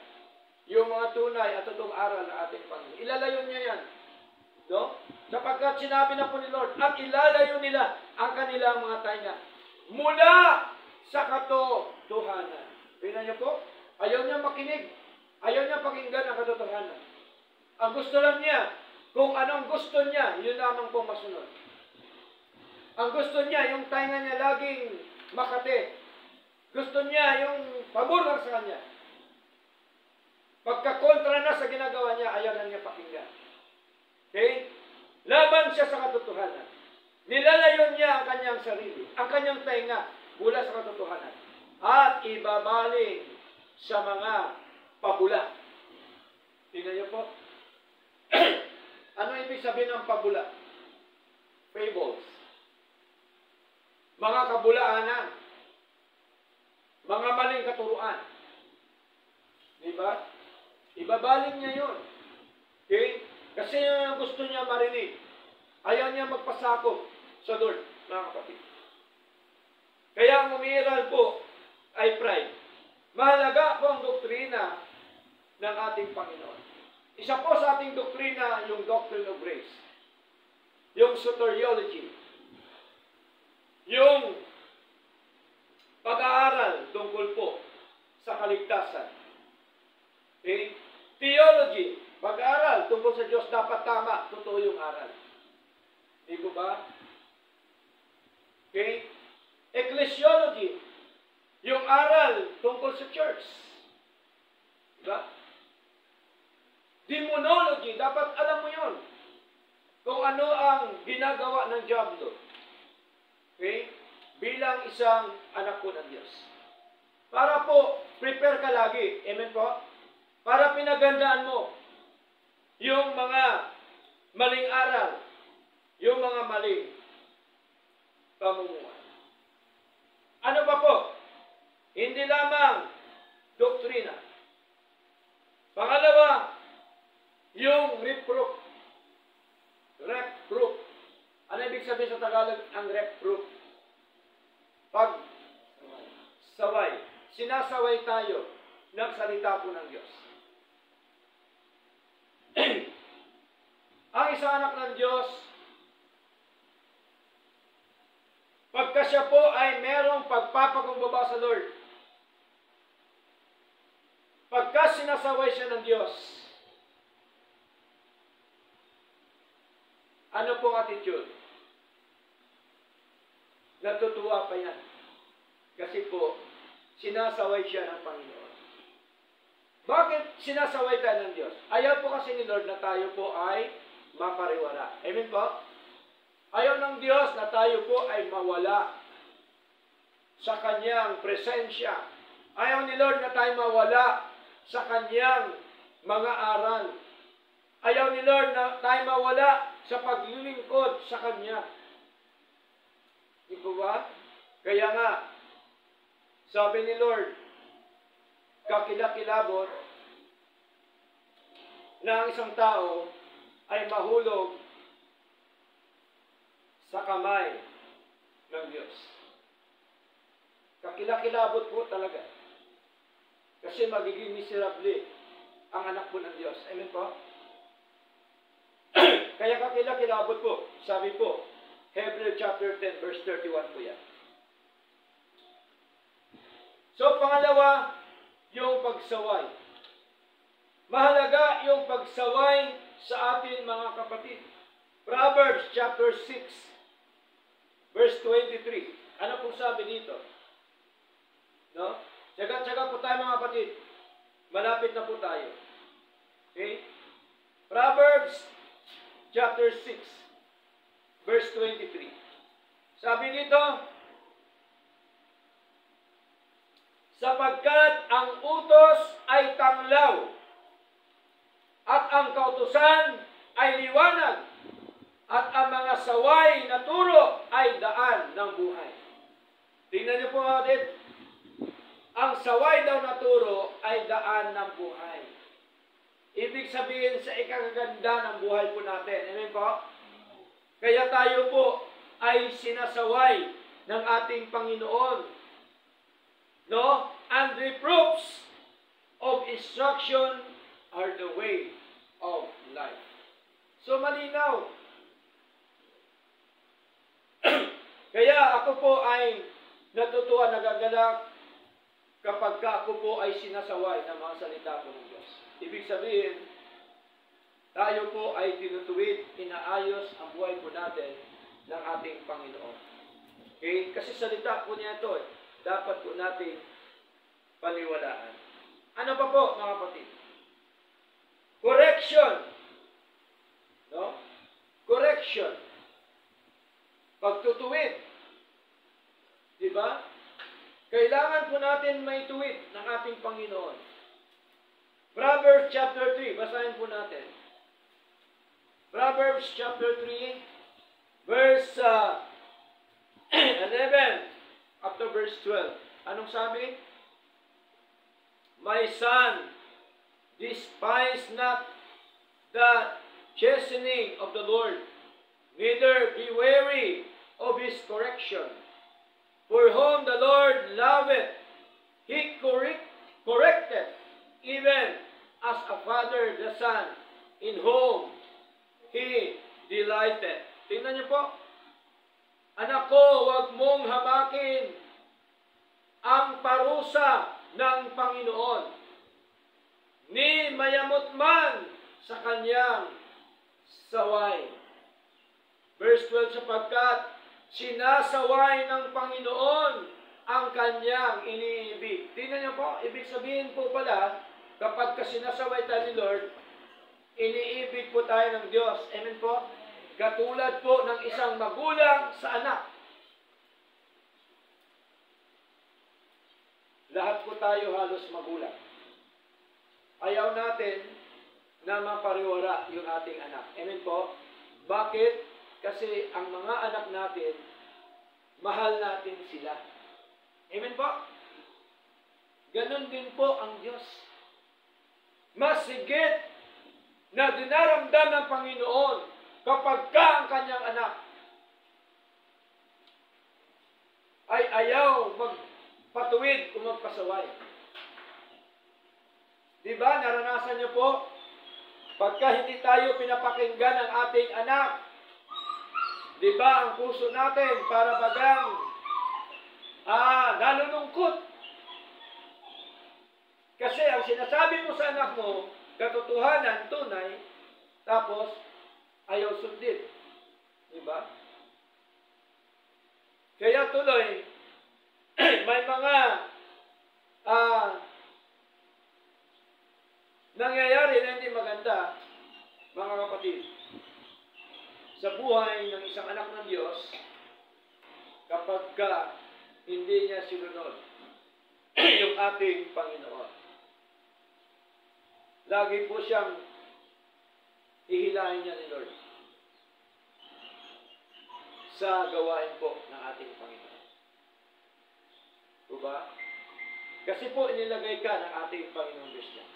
yung mga tunay at totoong aral ng ating Panginoon. Ilalayo niya yan. No? Sapagkat sinabi na po ni Lord, at ilalayo nila ang kanilang mga tainga mula sa katotohanan. Tingnan niyo po, ayaw niya makinig. Ayaw niya pakinggan ang katotohanan. Ang gusto lang niya, kung anong gusto niya, yun lamang po masunod. Ang gusto niya, yung tainga niya laging makati. Gusto niya yung pabor lang sa kanya. Pagkakontra na sa ginagawa niya, ayaw na niya pakinggan. Okay? Laban siya sa katotohanan. Nilalayon niya ang kanyang sarili, ang kanyang tainga mula sa katotohanan. At ibabaling sa mga pabula. Tingnan niyo po. Ano ibig sabihin ng pabula? Fables. Mga kabulaanan. Mga maling katuruan. Diba? Ibabaling niya yun. Okay? Kasi gusto niya marinig. Ayaw niya magpasakop sa Lord, mga kapatid. Kaya ang umiiral po ay pride. Mahalaga po ang doktrina ng ating Panginoon. Isa po sa ating doktrina, yung doctrine of grace. Yung soteriology. Yung pag-aaral tungkol po sa kaligtasan. Okay? Theology, pag-aaral tungkol sa Diyos, dapat tama, totoo yung aral. Di ba ba? Okay? Ecclesiology, yung aral tungkol sa church. Diba? Demonology, dapat alam mo yun. Kung ano ang ginagawa ng diablo. Okay? Bilang isang anak po ng Diyos. Para po, prepare ka lagi. Amen po? Para pinagandaan mo yung mga maling aral, yung mga maling pamumuhay. Ano pa po? Hindi lamang doktrina. Pangalawa, yung reproof. Reproof. Ano ibig sabihin sa Tagalog ang reproof? Pag saway. Sinasaway tayo ng salita po ng Diyos. Ang isang anak ng Diyos, pagka siya po ay merong pagpapakumbaba sa Lord, pagka sinasaway siya ng Diyos, Ano pong attitude? Natutuwa pa yan. Kasi po, sinasaway siya ng Panginoon. Bakit sinasaway tayo ng Diyos? Ayaw po kasi ni Lord na tayo po ay mapariwara. Amen po? Ayaw ng Diyos na tayo po ay mawala sa Kanyang presensya. Ayaw ni Lord na tayo mawala sa Kanyang mga aral. Ayaw ni Lord na tayo mawala sa paglilingkod sa Kanya. Di po ba? Kaya nga, sabi ni Lord, kakilakilabot na ang isang tao ay mahulog sa kamay ng Diyos. Kakilakilabot po talaga. Kasi magiging miserable ang anak po ng Diyos. Amen po? Kaya kakilakilabot po. Sabi po, Hebrews chapter 10 verse 31 po yan. So, pangalawa, yung pagsaway. Mahalaga yung pagsaway sa atin mga kapatid. Proverbs chapter 6 verse 23. Ano pong sabi dito? No? Tsaga-tsaga po tayo mga kapatid. Malapit na po tayo. Okay? Proverbs chapter 6 verse 23. Sabi dito, sapagkat ang utos ay tanglaw at ang kautusan ay liwanag at ang mga saway na turo ay daan ng buhay. Tingnan niyo po mga kapatid. Ang saway daw na turo ay daan ng buhay. Ibig sabihin sa ikagaganda ng buhay po natin. Amen po? Kaya tayo po ay sinasaway ng ating Panginoon. No? And reproofs of instruction are the way of life. So malinaw. Kaya ako po ay natutuwa, nagagalak kapag ako po ay sinasaway ng mga salita po ng Diyos. Ibig sabihin, tayo po ay tinutuwid, inaayos ang buhay po natin ng ating Panginoon. Okay? Kasi salita po niya ito, dapat po natin paniwalaan. Ano pa po, mga kapatid? Correction. No? Correction. Pagtutuwid. Diba? Kailangan po natin may tuwid ng ating Panginoon. Proverbs chapter 3, basahin po natin. Proverbs chapter 3, verse 11, up to verse 12. Anong sabi? My son, despise not the chastening of the Lord, neither be weary of his correction. For whom the Lord loveth, he correcteth, even as a father the son, in whom he delighteth. Tingnan niyo po. Anak ko, huwag mong hamakin ang parusa ng Panginoon, ni mayamot man sa kanyang saway. Verse 12, sapagkat sinasaway ng Panginoon ang kanyang iniibig. Tingnan niyo po, ibig sabihin po pala, kapag sinasaway tayo ni Lord, iniibig po tayo ng Diyos. Amen po? Katulad po ng isang magulang sa anak. Lahat po tayo halos magulang. Ayaw natin na mapariwara yung ating anak. Amen po? Bakit? Kasi ang mga anak natin, mahal natin sila. Amen po? Ganon din po ang Diyos. Mas higit na dinaramdam ng Panginoon kapag ka ang kanyang anak ay ayaw magpatuwid o magpasaway. Diba? Naranasan niyo po, pagka hindi tayo pinapakinggan ng ating anak, diba, ang puso natin para bagang nalulungkot. Kasi ang sinasabi mo sa anak mo, katotohanan, tunay, tapos ayaw sundin. Diba? Kaya tuloy, may mga nangyayari na hindi maganda, mga kapatid, sa buhay ng isang anak ng Diyos, kapag hindi niya sinunod yung ating Panginoon. Lagi po siyang hihilahin niya ni Lord sa gawain po ng ating Panginoon. Diba? Kasi po inilagay ka ng ating Panginoon Diyos niya.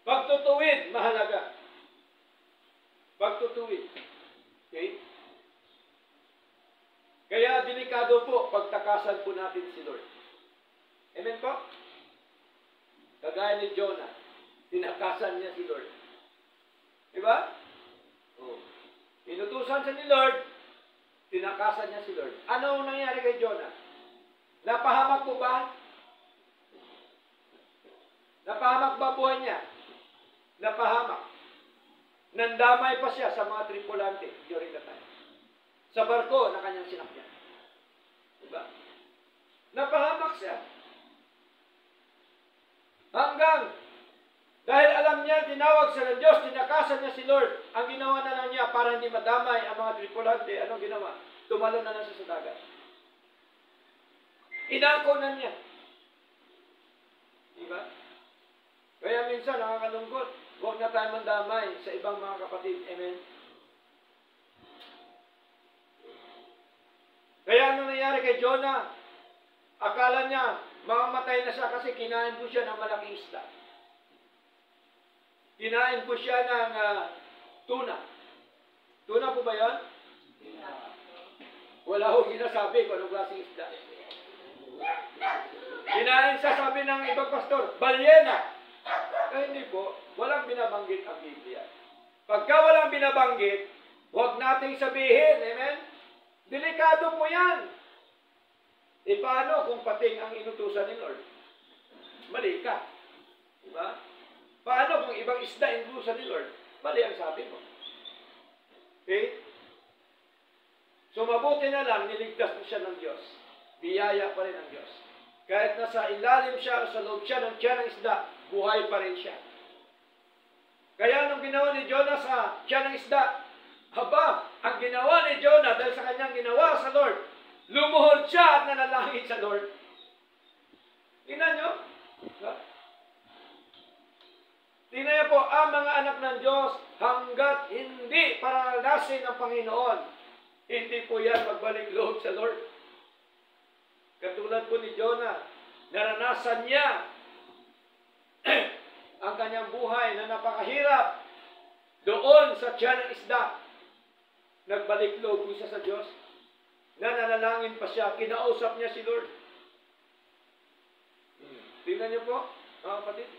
Pagtutuwid, mahalaga. Pagtutuwid. Okay? Kaya delikado po pagtakasan po natin si Lord. Amen po? Kagaya ni Jonah, tinakasan niya si Lord. Diba? Oh. Inutusan siya ni Lord, tinakasan niya si Lord. Ano ang nangyari kay Jonah? Napahamak po ba? Napahamak ba buhay niya? Napahamak. Nandamay pa siya sa mga tripulante during that time. Sa barko na kanyang sinakyan. Diba? Napahamak siya. Hanggang, dahil alam niya, tinawag siya ng Diyos, tinakasan niya si Lord. Ang ginawa na lang niya para hindi madamay ang mga tripulante, anong ginawa? Tumalo na lang siya sa dagat. Inako na niya. Diba? Kaya minsan, nakakalungkot. Huwag na tayo mandamay sa ibang mga kapatid. Amen? Kaya ano nangyari kay Jonah? Akala niya, mamamatay na siya kasi kinain po siya ng malaking isda. Kinain po siya ng tuna. Tuna po ba yan? Wala ho ginasabi kung anong klaseng isda. Kinain siya, sabi ng ibang pastor, balyena. Hindi po, walang binabanggit ang Biblia. Pagka walang binabanggit, huwag nating sabihin, amen? Delikado po yan. E paano kung pating ang inutusan ni Lord? Mali ka. Diba? Paano kung ibang isda inutusan ni Lord? Mali ang sabi mo. Okay? So mabuti na lang, niligtas mo siya ng Diyos. Biyaya pa rin ang Diyos. Kahit nasa ilalim siya o sa loob siya ng tiyan ng isda, buhay pa rin siya. Kaya nung ginawa ni Jonah sa tiyan ng isda, haba, ang ginawa ni Jonah dahil sa kanyang ginawa sa Lord, lumuhod siya at nanalangin sa Lord. Tingnan nyo. Tingnan nyo po, ang mga anak ng Diyos, hanggat hindi paralalasin ng Panginoon, hindi po yan magbalik loob sa Lord. Katulad po ni Jonah, naranasan niya ang kanyang buhay na napakahirap doon sa tiyan ng isda. Nagbalik loob po siya sa Diyos. Nananalangin pa siya, kinausap niya si Lord. Tingnan niyo po, mga kapatid.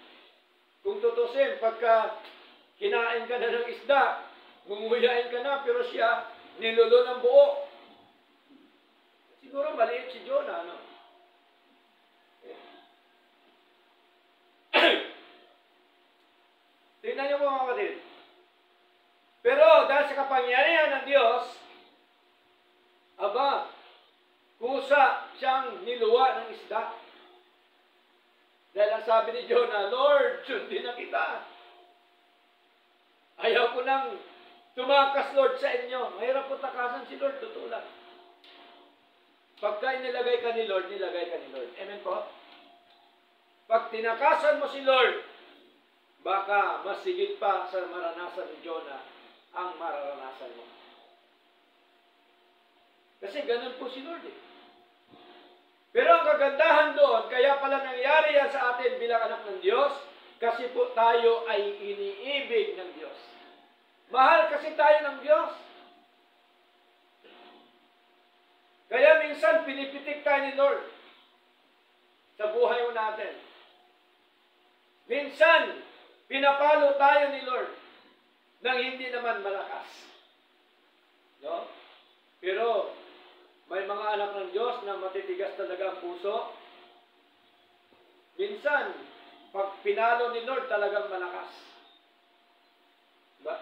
Kung tutusin, pagka kinain ka na ng isda, mumuyain ka na, pero siya nilulo ng buo. Siguro maliit si Jonah, no? Tingnan niyo po, mga kapatid. Pero dahil sa kapangyarihan ng Diyos, aba, kusa siyang niluwa ng isda. Dahil ang sabi ni Jonah, Lord, sundin na kita. Ayaw ko nang tumakas, Lord, sa inyo. Mahirap po takasan si Lord, totoo lang. Pagka inilagay ka ni Lord, nilagay ka ni Lord. Amen po? Pag tinakasan mo si Lord, baka mas higit pa sa maranasan ni Jonah ang mararanasan mo. Kasi ganun po si Lord eh. Pero ang kagandahan doon, kaya pala nangyari yan sa atin bilang anak ng Diyos, kasi po tayo ay iniibig ng Diyos. Mahal kasi tayo ng Diyos. Kaya minsan pinipitik tayo ni Lord sa buhay mo natin. Minsan, pinapalo tayo ni Lord nang hindi naman malakas. No? Pero, may mga anak ng Diyos na matitigas talaga ang puso. Minsan, pag pinalo ni Lord, talagang malakas. Diba?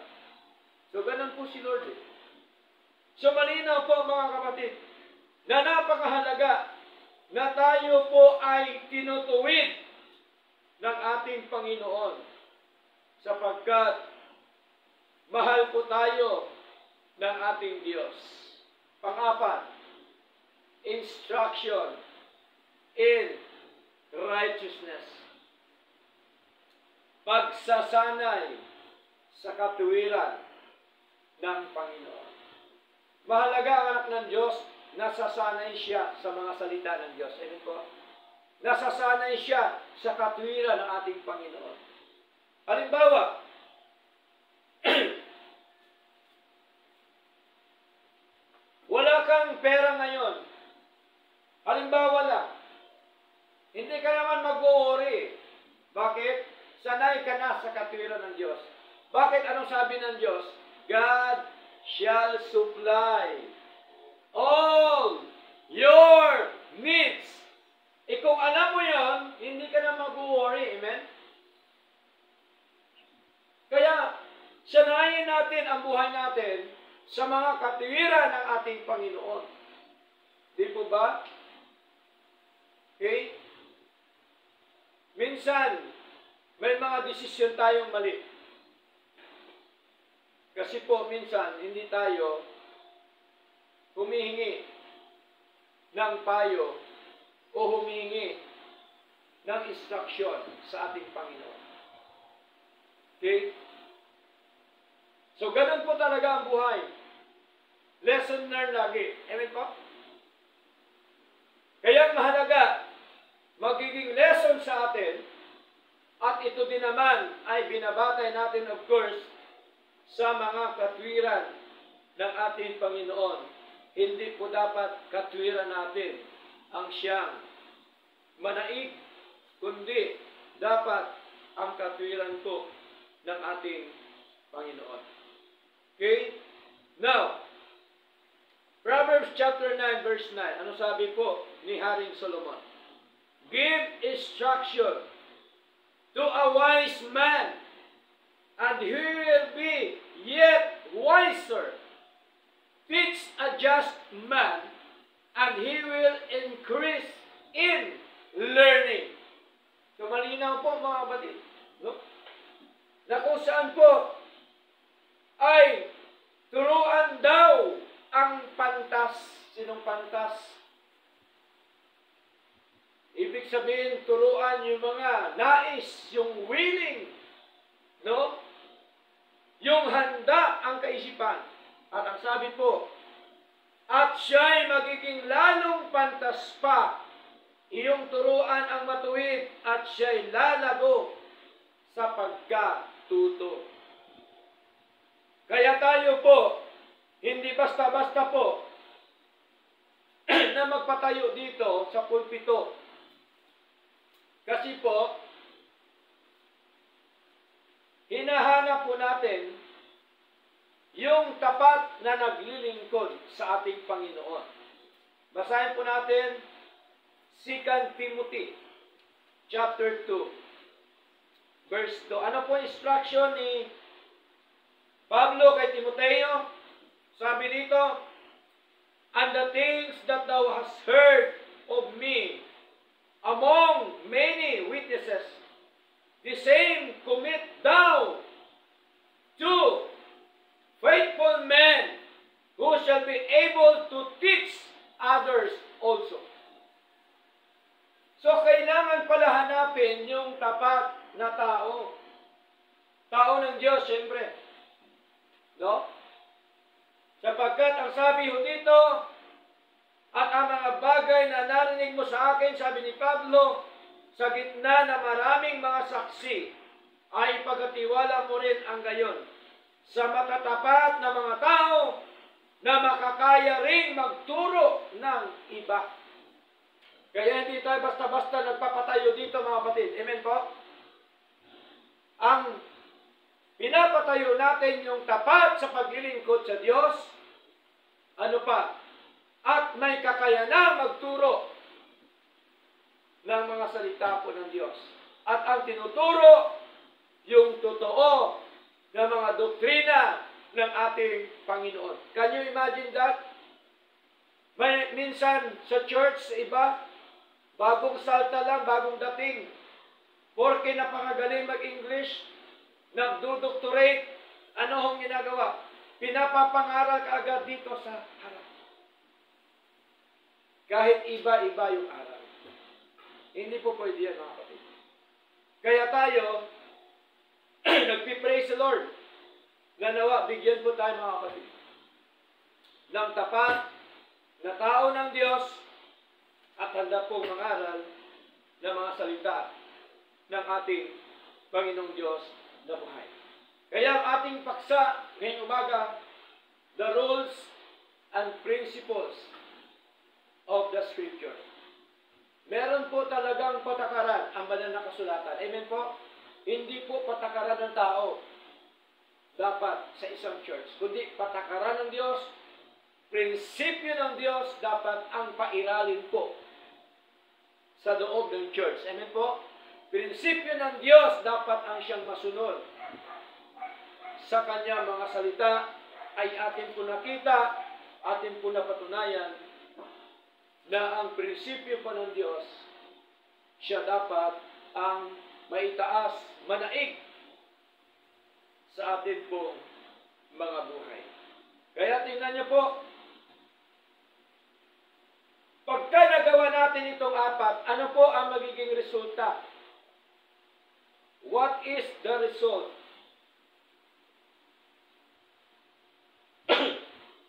So, ganun po si Lord eh. So malinaw po mga kapatid, na napakahalaga na tayo po ay tinutuwid ng ating Panginoon sapagkat mahal po tayo ng ating Diyos. Pang-apat, instruction in righteousness. Pagsasanay sa katuwiran ng Panginoon. Mahalaga ang anak ng Diyos, nasasanay siya sa mga salita ng Diyos. Amen po? Nasasanay siya sa katuwiran ng ating Panginoon. Halimbawa, wala kang pera ngayon. Halimbawa lang, hindi ka naman mag-worry. Bakit? Sanay ka na sa katuwiran ng Diyos. Bakit? Anong sabi ng Diyos? God shall supply all your needs. Kung alam mo yon, hindi ka na mag-worry. Amen? Kaya, sanayin natin ang buhay natin sa mga katuwiran ng ating Panginoon. Di po ba? Okay? Minsan, may mga desisyon tayong mali. Kasi po, minsan, hindi tayo humihingi ng payo o humihingi ng instruction sa ating Panginoon. Okay? So, ganun po talaga ang buhay. Lesson learned lagi. Amen po? Kaya mahalaga, magiging lesson sa atin, at ito din naman ay binabatay natin, of course, sa mga katwiran ng ating Panginoon. Hindi po dapat katwiran natin ang siyang manaig, kundi dapat ang katwiran po ng ating Panginoon. Okay? Now, Proverbs chapter 9 verse 9. Ano sabi po ni Haring Solomon? Give instruction to a wise man, and he will be yet wiser. Teach a just man, and he will increase in learning. So malinaw po mga kapatid, no? Na kung saan po ay turuan daw ang pantas. Sinong pantas? Ibig sabihin, turuan yung mga nais, yung willing, no? Yung handa ang kaisipan. At ang sabi po, at siya'y magiging lalong pantas pa, iyong turuan ang matuwid, at siya'y lalago sa pagkatuto. Kaya tayo po, hindi basta-basta po na magpatayo dito sa pulpito. Kasi po, hinahanap po natin yung tapat na naglilingkod sa ating Panginoon. Basahin po natin 2 Timothy chapter 2 verse 2. Ano po instruction ni Pablo kay Timoteo? Sabi dito, and the things that thou hast heard of me among many witnesses, the same commit thou to faithful men who shall be able to teach others also. So, kailangan pala hanapin yung tapat na tao. Tao ng Diyos, siyempre. No? Sapagkat ang sabi ho dito, at ang mga bagay na narinig mo sa akin, sabi ni Pablo, sa gitna ng maraming mga saksi, ay pagkatiwala mo rin ang gayon sa matatapat na mga tao na makakaya rin magturo ng iba. Kaya hindi tayo basta-basta nagpapatayo dito mga kapatid. Amen po? Ang pinapatayo natin yung tapat sa paglilingkod sa Diyos, ano pa? At may kakayana magturo ng mga salita po ng Diyos. At ang tinuturo, yung totoo na mga doktrina ng ating Panginoon. Can you imagine that? Minsan sa church, iba, bagong salta lang, bagong dating. Porke napakagaling mag-English, nagdudoctorate, ano hong ginagawa? Pinapapangaral ka agad dito sa harap. Kahit iba-iba yung aral. Hindi po pwede yan, mga kapatid. Kaya tayo, nagpipraise the Lord. Na nawa, bigyan po tayo, mga kapatid, ng tapat na tao ng Diyos at handa pong mangaral ng mga salita ng ating Panginoong Diyos na buhay. Kaya ang ating paksa ngayong umaga, the rules and principles of the Scripture. Meron po talagang patakaran ang banal na kasulatan. Amen po? Hindi po patakaran ng tao dapat sa isang church, kundi patakaran ng Diyos, prinsipyo ng Diyos dapat ang pairalin po sa loob ng church. Amen po? Prinsipyo ng Diyos dapat ang siyang masunod. Sa kanya mga salita ay atin po nakita, atin po napatunayan na ang prinsipyo pa ng Diyos, siya dapat ang maitaas, manaig sa atin pong mga buhay. Kaya tingnan niyo po, pagka nagawa natin itong apat, ano po ang magiging resulta? What is the result?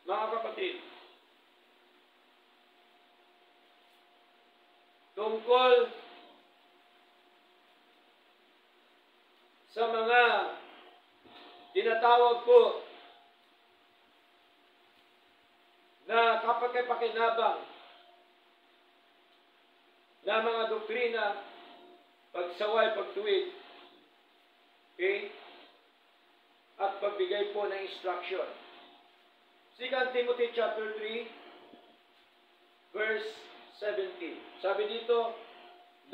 Mga kapatid, tungkol sa mga tinatawag po na kapag-pakinabang na mga doktrina, pagsaway, pagtuwid, okay? At pagbigay po ng instruction. 2 Timothy chapter 3, verse 17. Sabi dito,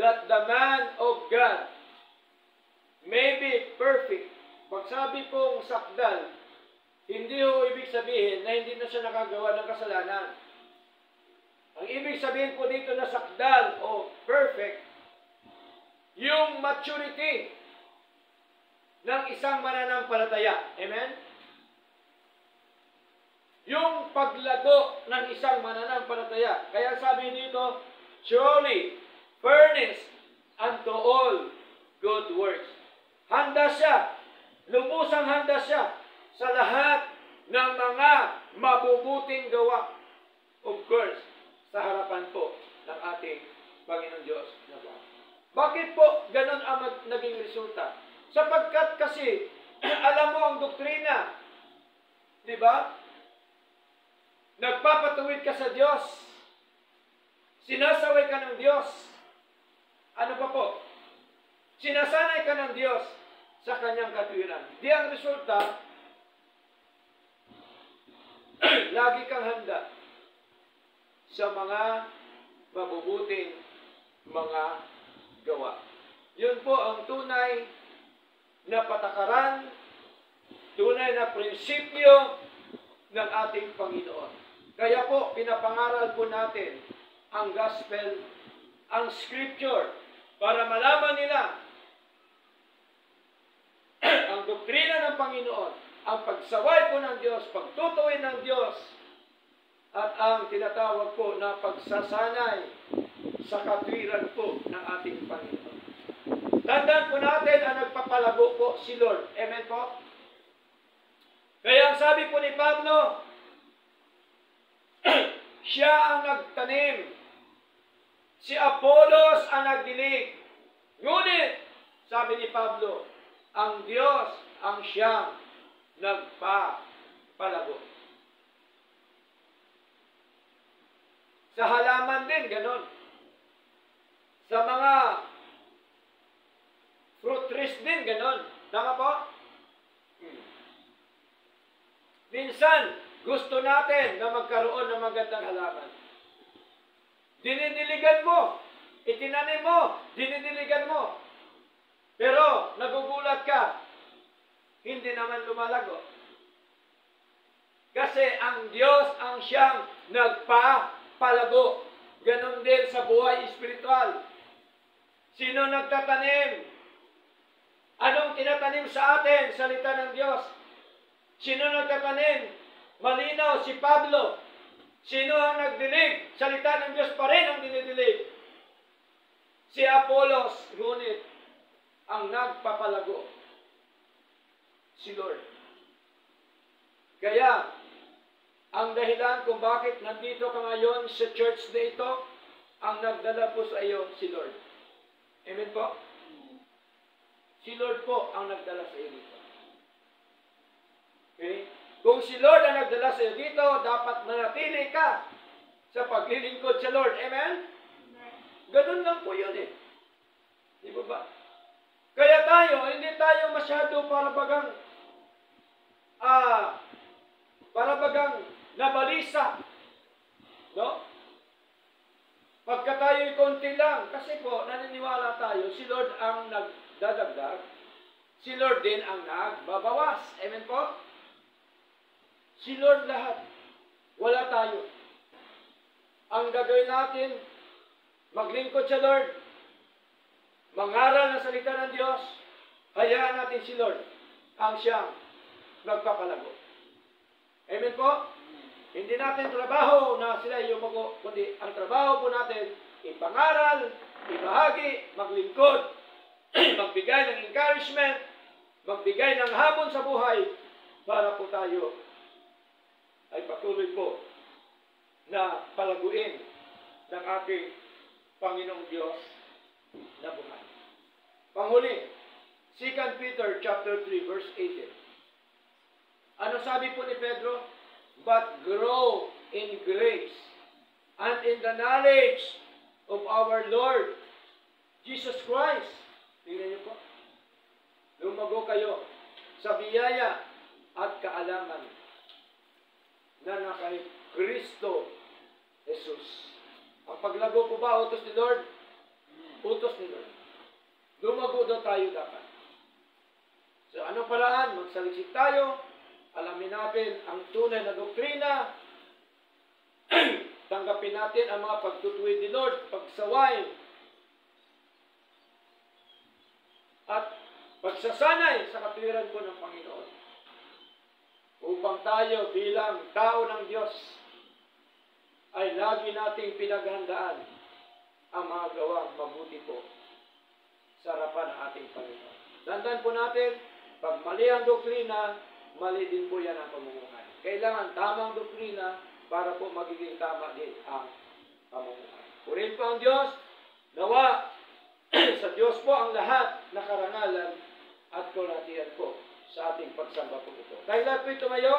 that the man of God may be perfect. Pag sabi pong sakdal, hindi ho ibig sabihin na hindi na siya nakagawa ng kasalanan. Ang ibig sabihin po dito na sakdal o perfect, yung maturity ng isang mananampalataya. Amen? Yung paglago ng isang mananampalataya. Kaya sabi dito, surely furnished unto all good works. Handa siya, lumusang handa siya sa lahat ng mga mabubuting gawa. Of course, sa harapan po ng ating Panginoon Diyos na buhay. Bakit po ganun ang naging resulta? Sapagkat kasi, alam mo ang doktrina. Di ba? Nagpapatuwid ka sa Diyos. Sinasaway ka ng Diyos. Ano pa po? Sinasanay ka ng Diyos sa kanyang katuwiran. Di ang resulta, lagi kang handa sa mga mabubuting mga gawa. Yun po ang tunay na patakaran, tunay na prinsipyo ng ating Panginoon. Kaya po, pinapangaral po natin ang gospel, ang scripture, para malaman nila ang doktrina ng Panginoon, ang pagsaway po ng Diyos, pagtutuwid ng Diyos, at ang tinatawag po na pagsasanay sa katwiran po ng ating Panginoon. Tandaan po natin ang nagpapalago po si Lord. Amen po? Kaya ang sabi po ni Pablo, siya ang nagtanim, si Apollos ang nagdilig. Ngunit, sabi ni Pablo, ang Diyos ang siyang nagpapalago. Sa halaman din, ganon. Sa mga fruit trees din, ganon. Tama po? Minsan, gusto natin na magkaroon ng magandang halaman. Dinidiligan mo, itinanim mo, dinidiligan mo. Pero, nagugulat ka, hindi naman lumalago. Kasi ang Diyos ang siyang nagpapalago. Ganon din sa buhay espiritual. Sino nagtatanim? Anong tinatanim sa atin? Salita ng Diyos. Sino nagtatanim? Malinaw si Pablo. Sino ang nagdilig? Salita ng Diyos pa rin ang dinidilig. Si Apollos, ngunit ang nagpapalago, si Lord. Kaya, ang dahilan kung bakit nandito ka ngayon sa church na ito, ang nagdala po sa iyo, si Lord. Amen po? Si Lord po ang nagdala sa iyo dito. Okay? Kung si Lord ang nagdala sa iyo dito, dapat manatili ka sa paglilingkod sa Lord. Amen? Ganun lang po yun eh. Di ba ba? Kaya tayo, hindi tayo masyado para bagang nabalisa. No? Pagka tayo'y konti lang, kasi po, naniniwala tayo, si Lord ang nagdadagdag, si Lord din ang nagbabawas. Amen po? Si Lord lahat. Wala tayo. Ang gagawin natin, maglingkod sa Lord, mangaral ng salita ng Diyos, hayaan natin si Lord ang siyang magpapalago. Amen po? Hindi natin trabaho na sila yumago, kundi ang trabaho po natin, ipangaral, ibahagi, maglingkod, magbigay ng encouragement, magbigay ng hamon sa buhay, para po tayo ay patuloy po na palaguin ng ating Panginoong Diyos na buhay. Panghuli, 2 Peter chapter 3 verse 18. Ano sabi po ni Pedro? But grow in grace and in the knowledge of our Lord Jesus Christ. Tingnan niyo po. Lumago kayo sa biyaya at kaalaman na kay Kristo Jesus. Ang paglago po ba utos ni Lord? Utos ni Lord. Lumago daw tayo dapat. So anong paraan? Magsaliksik tayo. Alamin natin ang tunay na doktrina. Tanggapin natin ang mga pagtutuwid ni Lord, pagsawain, at pagsasanay sa katwiran po ng Panginoon. Upang tayo bilang tao ng Diyos ay lagi nating pinaghandaan ang mga gawang mabuti po sa harapan ng ating Panginoon. Tandaan po natin, pag mali ang doktrina, mali din po yan ang pamumuhay. Kailangan tamang doktrina para po magiging tama din ang pamumuhay. Purihin po ang Diyos, nawa sa Diyos po ang lahat na karangalan at kalatian po sa ating pagsamba po ito. Dahil lahat po tumayo,